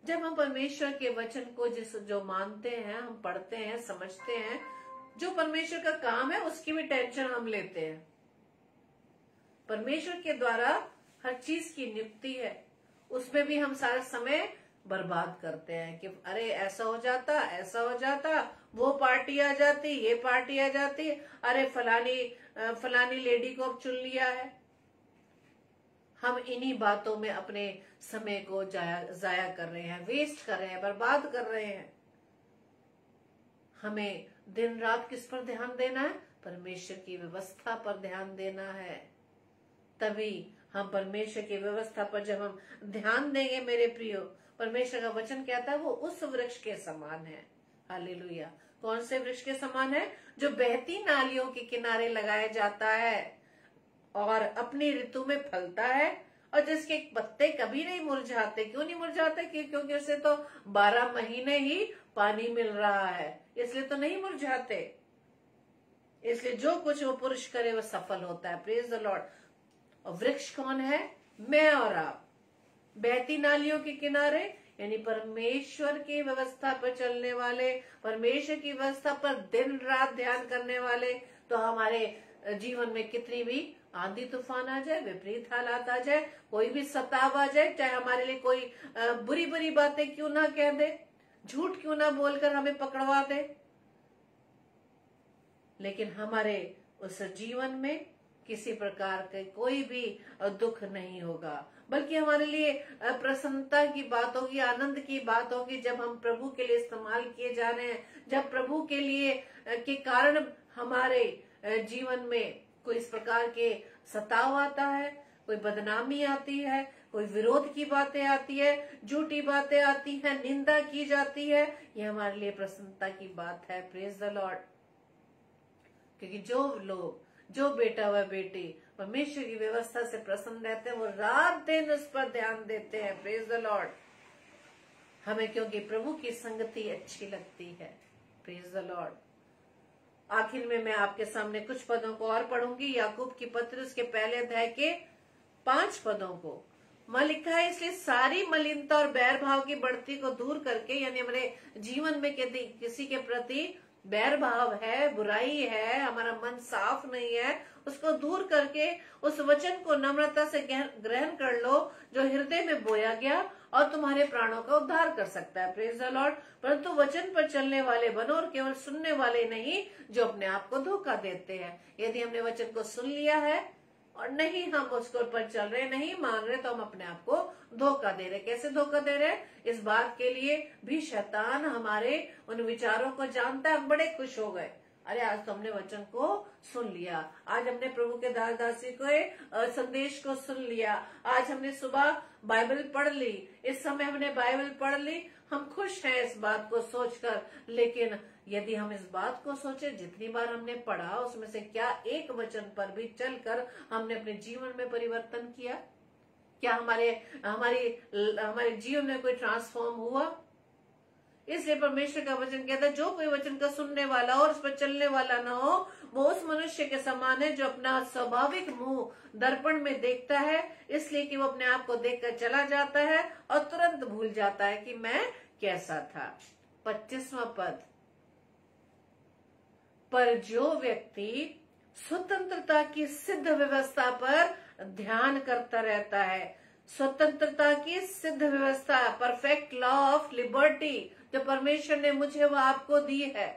जब हम परमेश्वर के वचन को जो मानते हैं, हम पढ़ते हैं, समझते हैं, जो परमेश्वर का काम है उसकी भी टेंशन हम लेते हैं। परमेश्वर के द्वारा हर चीज की नियुक्ति है, उसमें भी हम सारा समय बर्बाद करते हैं कि अरे ऐसा हो जाता, ऐसा हो जाता, वो पार्टी आ जाती, ये पार्टी आ जाती, अरे फलानी लेडी को अब चुन लिया है। हम इन्हीं बातों में अपने समय को जाया कर रहे हैं, वेस्ट कर रहे हैं, बर्बाद कर रहे हैं। हमें दिन रात किस पर ध्यान देना है? परमेश्वर की व्यवस्था पर ध्यान देना है। तभी हम परमेश्वर की व्यवस्था पर जब हम ध्यान देंगे मेरे प्रियो, परमेश्वर का वचन कहता है वो उस वृक्ष के समान है। हालेलुया। कौन से वृक्ष के समान है? जो बहती नालियों के किनारे लगाया जाता है और अपनी ऋतु में फलता है और जिसके पत्ते कभी नहीं मुरझाते। क्यों नहीं मुरझाते? क्योंकि उसे तो 12 महीने ही पानी मिल रहा है, इसलिए तो नहीं मुरझाते। इसलिए जो कुछ वो पुरुष करे वो सफल होता है। Praise the Lord. और वृक्ष कौन है? मैं और आप। बहती नालियों के किनारे यानी परमेश्वर की व्यवस्था पर चलने वाले, परमेश्वर की व्यवस्था पर दिन रात ध्यान करने वाले। तो हमारे जीवन में कितनी भी आंधी तूफान आ जाए, विपरीत हालात आ जाए, कोई भी सताव आ जाए, चाहे हमारे लिए कोई बुरी बुरी बातें क्यों ना कह दे, झूठ क्यों ना बोलकर हमें पकड़वा दे, लेकिन हमारे उस जीवन में किसी प्रकार के कोई भी दुख नहीं होगा, बल्कि हमारे लिए प्रसन्नता की बात होगी, आनंद की बात होगी। जब हम प्रभु के लिए इस्तेमाल किए जा रहे हैं, जब प्रभु के लिए के कारण हमारे जीवन में कोई इस प्रकार के सताव आता है, कोई बदनामी आती है, कोई विरोध की बातें आती है, झूठी बातें आती है, निंदा की जाती है, ये हमारे लिए प्रसन्नता की बात है। Praise the Lord. क्योंकि जो बेटा व बेटी परमेश्वर की व्यवस्था से प्रसन्न रहते हैं वो रात दिन उस पर ध्यान देते हैं। Praise the Lord. हमें क्योंकि प्रभु की संगति अच्छी लगती है। Praise the Lord. आखिर में मैं आपके सामने कुछ पदों को और पढ़ूंगी। याकूब की पत्र उसके पहले अध्याय के 5 पदों को वहां लिखा है, इसलिए सारी मलिनता और बैर भाव की बढ़ती को दूर करके, यानी हमारे जीवन में यदि किसी के प्रति बैर भाव है, बुराई है, हमारा मन साफ नहीं है, उसको दूर करके उस वचन को नम्रता से ग्रहण कर लो जो हृदय में बोया गया और तुम्हारे प्राणों का उद्धार कर सकता है। Praise the Lord. परंतु वचन पर चलने वाले बनो और केवल सुनने वाले नहीं जो अपने आप को धोखा देते हैं। यदि हमने वचन को सुन लिया है और नहीं हम उसको पर चल रहे, नहीं मान रहे, तो हम अपने आप को धोखा दे रहे। कैसे धोखा दे रहे? इस बात के लिए भी शैतान हमारे उन विचारों को जानता है। हम बड़े खुश हो गए, अरे आज तो हमने वचन को सुन लिया, आज हमने प्रभु के दास दासी को संदेश को सुन लिया, आज हमने सुबह बाइबल पढ़ ली, इस समय हमने बाइबल पढ़ ली, हम खुश हैं इस बात को सोचकर। लेकिन यदि हम इस बात को सोचे जितनी बार हमने पढ़ा उसमें से क्या एक वचन पर भी चलकर हमने अपने जीवन में परिवर्तन किया? क्या हमारे जीवन में कोई ट्रांसफॉर्म हुआ? इसलिए परमेश्वर का वचन कहता है जो कोई वचन का सुनने वाला हो और उस पर चलने वाला ना हो वो उस मनुष्य के समान है जो अपना स्वाभाविक मुंह दर्पण में देखता है, इसलिए कि वो अपने आप को देखकर चला जाता है और तुरंत भूल जाता है कि मैं कैसा था। 25वां पद, पर जो व्यक्ति स्वतंत्रता की सिद्ध व्यवस्था पर ध्यान करता रहता है, स्वतंत्रता की सिद्ध व्यवस्था, परफेक्ट लॉ ऑफ लिबर्टी जो परमेश्वर ने मुझे व आपको दी है,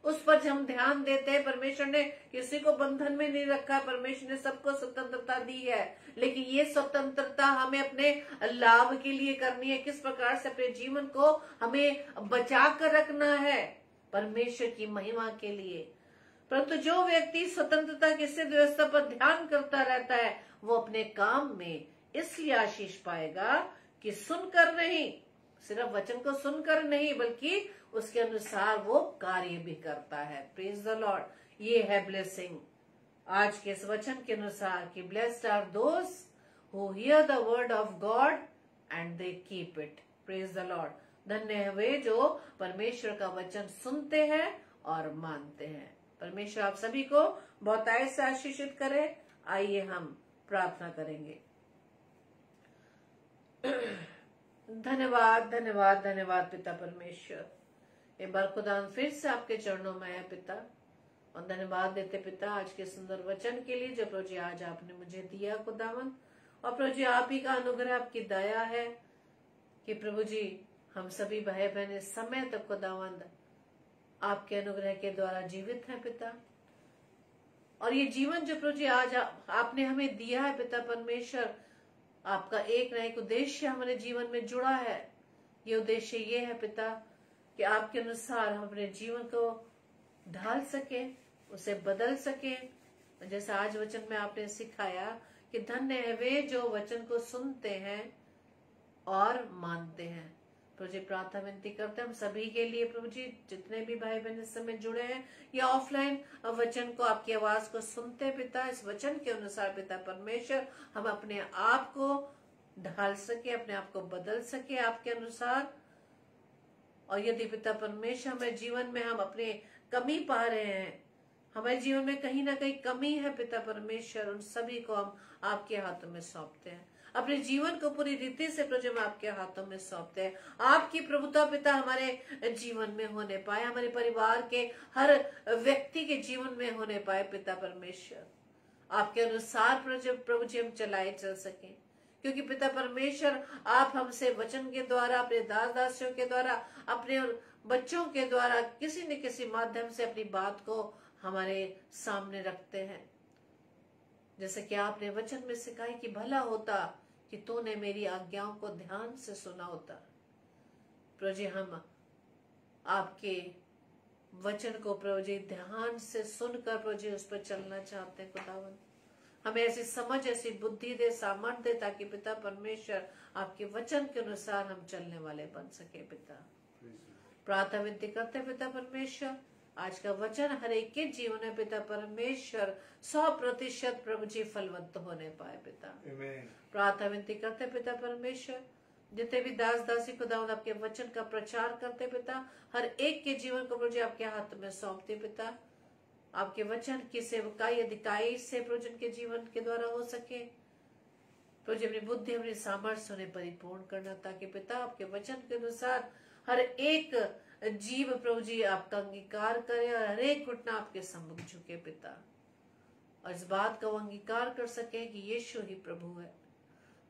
उस पर हम ध्यान देते हैं। परमेश्वर ने किसी को बंधन में नहीं रखा, परमेश्वर ने सबको स्वतंत्रता दी है, लेकिन ये स्वतंत्रता हमें अपने लाभ के लिए करनी है। किस प्रकार से अपने जीवन को हमें बचा कर रखना है परमेश्वर की महिमा के लिए। परंतु जो व्यक्ति स्वतंत्रता की सिद्ध व्यवस्था पर ध्यान करता रहता है वो अपने काम में इसलिए आशीष पाएगा कि सुनकर नहीं, सिर्फ वचन को सुनकर नहीं बल्कि उसके अनुसार वो कार्य भी करता है। Praise the Lord. ये है ब्लेसिंग आज के इस वचन के अनुसार कि blessed are those who hear the word of God and they keep it. Praise the Lord. धन्य है वे जो परमेश्वर का वचन सुनते हैं और मानते हैं। परमेश्वर आप सभी को बहुतायत से आशीषित करे। आइए हम प्रार्थना करेंगे। धन्यवाद धन्यवाद धन्यवाद पिता परमेश्वर, एक बार खुदा फिर से आपके चरणों में है पिता, और धन्यवाद देते पिता आज के सुंदर वचन के लिए जो प्रभु जी आज आपने मुझे दिया खुदावन। और प्रभु जी आप ही का अनुग्रह, आपकी दया है कि प्रभु जी हम सभी भाई बहन इस समय तक खुदावंद आपके अनुग्रह के द्वारा जीवित हैं पिता। और ये जीवन जो प्रभु जी आज आपने हमें दिया है पिता परमेश्वर, आपका एक न एक उद्देश्य हमारे जीवन में जुड़ा है। ये उद्देश्य ये है पिता कि आपके अनुसार हम अपने जीवन को ढाल सके, उसे बदल सके। जैसा आज वचन में आपने सिखाया कि धन्य है वे जो वचन को सुनते हैं और मानते हैं। प्रभु जी प्रार्थना विनती करते हैं हम सभी के लिए प्रभु जी, जितने भी भाई बहन इस समय जुड़े हैं या ऑफलाइन वचन को, आपकी आवाज को सुनते हैं पिता, इस वचन के अनुसार पिता परमेश्वर हम अपने आप को ढाल सके, अपने आप को बदल सके आपके अनुसार। और यदि पिता परमेश्वर हमारे जीवन में हम अपने कमी पा रहे हैं, हमारे जीवन में कहीं ना कहीं कमी है पिता परमेश्वर, उन सभी को हम आपके हाथों में सौंपते हैं। अपने जीवन को पूरी रीति से प्रभु हम आपके हाथों में सौंपते हैं। आपकी प्रभुता पिता हमारे जीवन में होने पाए, हमारे परिवार के हर व्यक्ति के जीवन में होने पाए पिता परमेश्वर। आपके अनुसार प्रभु जी हम चलाए चल सके, क्योंकि पिता परमेश्वर आप हमसे वचन के द्वारा, अपने दास दासियों के द्वारा, अपने बच्चों के द्वारा किसी न किसी माध्यम से अपनी बात को हमारे सामने रखते हैं। जैसे कि आपने वचन में सिखाई कि भला होता कि तूने मेरी आज्ञाओं को ध्यान से सुना होता। प्रभु जी हम आपके वचन को प्रभु जी ध्यान से सुनकर प्रभु जी उस पर चलना चाहते हैं खुदावन। हमें ऐसी समझ, ऐसी बुद्धि दे, सामर्थ्य दे, ताकि पिता परमेश्वर आपके वचन के अनुसार हम चलने वाले बन सके पिता। प्रार्थना विनती करते पिता परमेश्वर, आज का वचन हर एक के जीवन में पिता परमेश्वर 100% प्रभु जी फलवंत होने पाए पिता। आमीन। प्रार्थना विनती करते पिता परमेश्वर, जितने भी दास दासी खुदावंद आपके वचन का प्रचार करते पिता, हर एक के जीवन को प्रभु जी आपके हाथ में सौंपते पिता। आपके वचन की सेवकाई अधिकाई से प्रभु जी के जीवन के द्वारा हो सके। प्रभु जी अपनी बुद्धि अपनी सामर्थ्य उन्हें परिपूर्ण करना, ताकि पिता आपके वचन के अनुसार हर एक जीव प्रभु जी आपका अंगीकार करे और हर एक घुटना आपके सम्मुख झुके पिता, और इस बात का वो अंगीकार कर सके कि यीशु ही प्रभु है।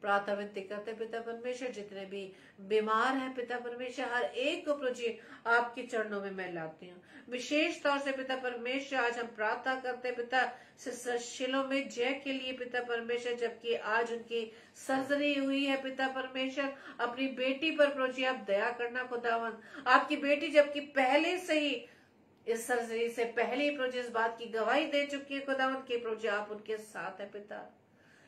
प्रार्थना विनती करते पिता परमेश्वर, जितने भी बीमार हैं पिता परमेश्वर, हर एक को प्रभु जी आपके चरणों में मैं लाती हूँ। विशेष तौर से पिता परमेश्वर आज हम प्रार्थना करते पिता सिस्टर शिलो में जय के लिए पिता परमेश्वर, जबकि आज उनकी सर्जरी हुई है पिता परमेश्वर। अपनी बेटी पर प्रभु जी आप दया करना खुदावंद। आपकी बेटी जबकि पहले से ही इस सर्जरी से पहले ही प्रभु जी इस बात की गवाही दे चुकी है खुदावंद कि प्रभु जी आप उनके साथ है पिता,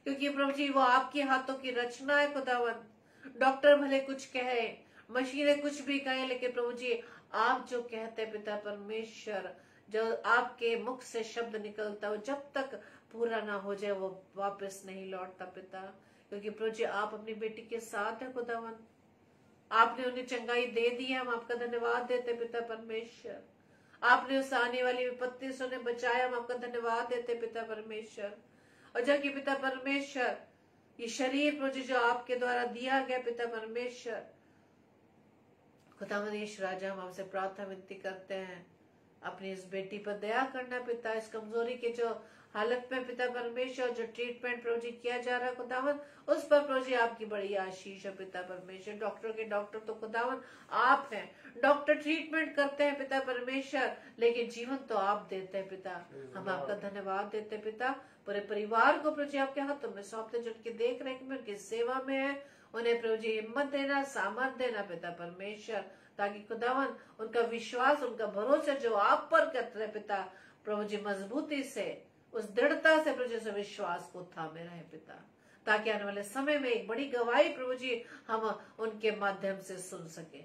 क्योंकि प्रभु जी वो आपके हाथों की रचना है खुदावंद। डॉक्टर भले कुछ कहे, मशीनें कुछ भी कहें, लेकिन प्रभु जी आप जो कहते हैं पिता परमेश्वर, जो आपके मुख से शब्द निकलता है जब तक पूरा ना हो जाए वो वापस नहीं लौटता पिता, क्योंकि प्रभु जी आप अपनी बेटी के साथ है खुदावंद। आपने उन्हें चंगाई दे दी है, हम आपका धन्यवाद देते पिता परमेश्वर। आपने उस आने वाली विपत्ति से उन्हें बचाया, हम आपका धन्यवाद देते पिता परमेश्वर। और जबकि पिता परमेश्वर ये शरीर प्रभु जी जो आपके द्वारा दिया गया पिता परमेश्वर, खुदावंद यीशु राजा, हम आपसे प्रार्थना विनती करते हैं अपनी इस बेटी पर दया करना पिता। इस कमजोरी के जो हालत में पिता परमेश्वर जो ट्रीटमेंट प्रभु जी किया जा रहा है खुदावंद, उस पर प्रभु जी आपकी बड़ी आशीष है पिता परमेश्वर। डॉक्टर के डॉक्टर तो खुदावंद आप हैं, डॉक्टर ट्रीटमेंट करते हैं पिता परमेश्वर, लेकिन जीवन तो आप देते हैं पिता। हम आपका धन्यवाद देते हैं पिता। पूरे परिवार को प्रभु जी आपके हाथों में सौंपते, जो उनकी देख रेख में उनकी सेवा में है, उन्हें प्रभु जी हिम्मत देना, सामर्थ देना पिता परमेश्वर, ताकि खुदावन उनका विश्वास, उनका भरोसा जो आप पर करते हैं पिता प्रभु जी मजबूती से, उस दृढ़ता से प्रभु जी से विश्वास को थामे रहे पिता, ताकि आने वाले समय में एक बड़ी गवाही प्रभु जी हम उनके माध्यम से सुन सके।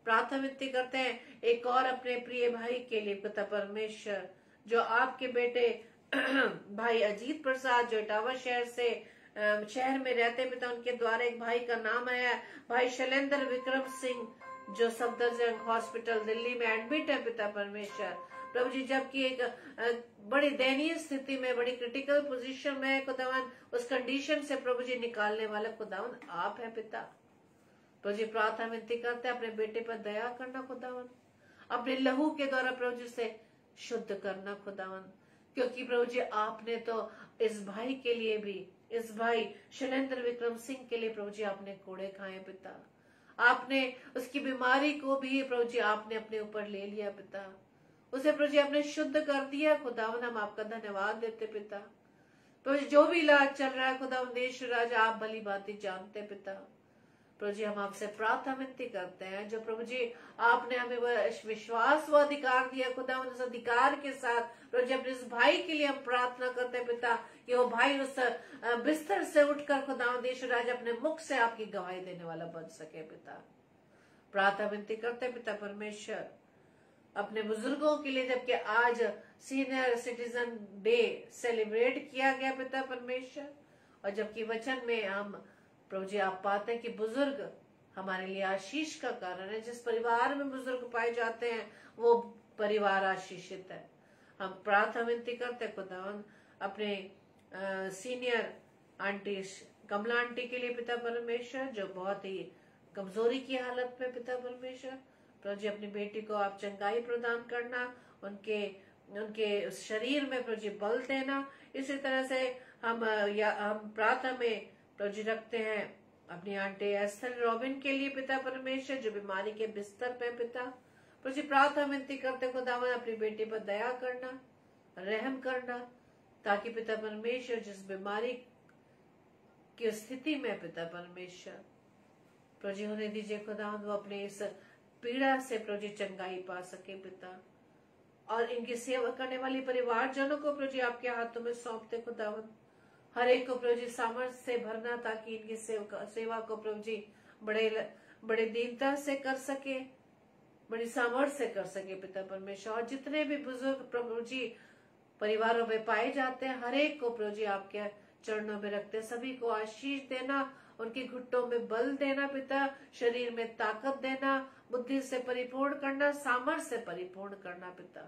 प्रार्थना विनती करते हैं एक और अपने प्रिय भाई के लिए पिता परमेश्वर, जो आपके बेटे भाई अजीत प्रसाद जो इटावा शहर में रहते पिता, उनके द्वारा एक भाई का नाम आया, भाई शैलेंद्र विक्रम सिंह, जो सफदरजंग हॉस्पिटल दिल्ली में एडमिट है पिता परमेश्वर। प्रभु जी जबकि एक बड़ी दयनीय स्थिति में, बड़ी क्रिटिकल पोजीशन में है खुदावन, उस कंडीशन से प्रभु जी निकालने वाला खुदावन आप है पिता। प्रभु जी प्रार्थना विनती करते हैं अपने बेटे पर दया करना खुदावन, अपने लहू के द्वारा प्रभु जी से शुद्ध करना खुदावन, क्योंकि प्रभु जी आपने तो इस भाई के लिए भी, इस भाई शैलेंद्र विक्रम सिंह के लिए प्रभु जी आपने कोड़े खाए पिता, आपने उसकी बीमारी को भी प्रभु जी आपने अपने ऊपर ले लिया पिता, उसे प्रभु जी आपने शुद्ध कर दिया खुदावन। हम आपका धन्यवाद देते पिता। प्रभु जी जो भी इलाज चल रहा है खुदावन देश राजा आप भली बात जानते पिता। प्रभु जी हम आपसे प्रार्थना विनती करते हैं, जो प्रभु जी आपने हमें विश्वास व अधिकार दिया खुदावन, उस अधिकार के साथ प्रभु जी अपने इस भाई के लिए हम प्रार्थना करते हैं पिता, कि वो भाई उस बिस्तर से उठकर खुदावन देश राजा अपने मुख से आपकी गवाही देने वाला बन सके पिता। प्रार्थना विनती करते हैं पिता परमेश्वर अपने बुजुर्गों के लिए, जबकि आज सीनियर सिटीजन डे सेलिब्रेट किया गया पिता परमेश्वर, और जबकि वचन में हम प्रभु जी आप पाते हैं कि बुजुर्ग हमारे लिए आशीष का कारण है। जिस परिवार में बुजुर्ग पाए जाते हैं वो परिवार आशीषित है। हम प्रार्थना विनती करते हैं खुदावन अपने सीनियर आंटी कमला आंटी के लिए पिता परमेश्वर, जो बहुत ही कमजोरी की हालत में पिता परमेश्वर, प्रभु जी अपनी बेटी को आप चंगाई प्रदान करना, उनके शरीर में प्रभु जी बल देना। इसी तरह से हम प्रार्थना में प्रभु जी रखते हैं अपनी आंटी एस्थर रॉबिन के लिए पिता परमेश्वर, जो बीमारी के बिस्तर पे पिता। प्रभु जी प्रार्थना विनती करते खुदावन अपनी बेटी पर दया करना, रहम करना, ताकि पिता परमेश्वर जिस बीमारी की स्थिति में पिता परमेश्वर प्रभु जी होने दीजिए खुदावन, वो अपने इस पीड़ा से प्रभु जी चंगाई पा सके पिता, और इनकी सेवा करने वाली परिवारजनों को प्रभु जी आपके हाथों में सौंपते खुदावन। हर एक को प्रभु जी सामर्थ्य से भरना, ताकि इनकी सेवा को प्रभु जी बड़े दीनता से कर सके, बड़ी सामर्थ्य से कर सके पिता परमेश्वर। और जितने भी बुजुर्ग प्रभु जी परिवारों में पाए जाते हैं, हर एक को प्रभु जी आपके चरणों में रखते हैं। सभी को आशीष देना, उनके घुट्टों में बल देना पिता, शरीर में ताकत देना, बुद्धि से परिपूर्ण करना, सामर्थ्य से परिपूर्ण करना पिता।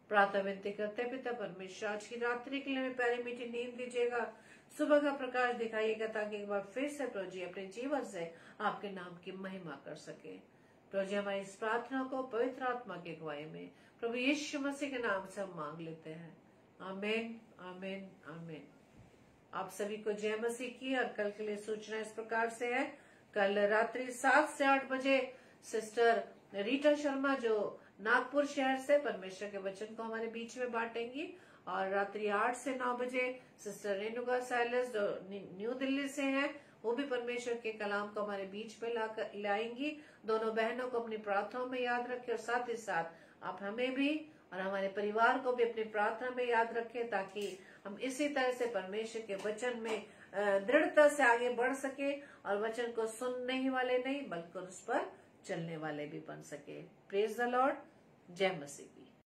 प्रार्थना विनती करते हैं पिता परमेश्वर, आज की रात्रि के लिए हमें प्यारी मीठी नींद दीजिएगा, सुबह का प्रकाश दिखाइएगा, ताकि एक बार फिर से प्रभु जी अपने जीवन से आपके नाम की महिमा कर सके। प्रभु जी हमारी इस प्रार्थना को पवित्र आत्मा की अगुवाई में प्रभु यीशु मसीह के नाम से हम मांग लेते हैं। आमीन, आमीन, आमीन। आप सभी को जय मसीह की। और कल के लिए सूचना इस प्रकार से है, कल रात्रि 7 से 8 बजे सिस्टर रीटा शर्मा जो नागपुर शहर से परमेश्वर के वचन को हमारे बीच में बांटेंगी, और रात्रि 8 से 9 बजे सिस्टर रेणुका साइलस जो न्यू दिल्ली से हैं, वो भी परमेश्वर के कलाम को हमारे बीच में लाएंगी। दोनों बहनों को अपनी प्रार्थनाओं में याद रखें, और साथ ही साथ आप हमें भी और हमारे परिवार को भी अपनी प्रार्थना में याद रखें, ताकि हम इसी तरह से परमेश्वर के वचन में दृढ़ता से आगे बढ़ सके, और वचन को सुनने ही वाले नहीं बल्कि उस पर चलने वाले भी बन सके। Praise the Lord. जय मसीह।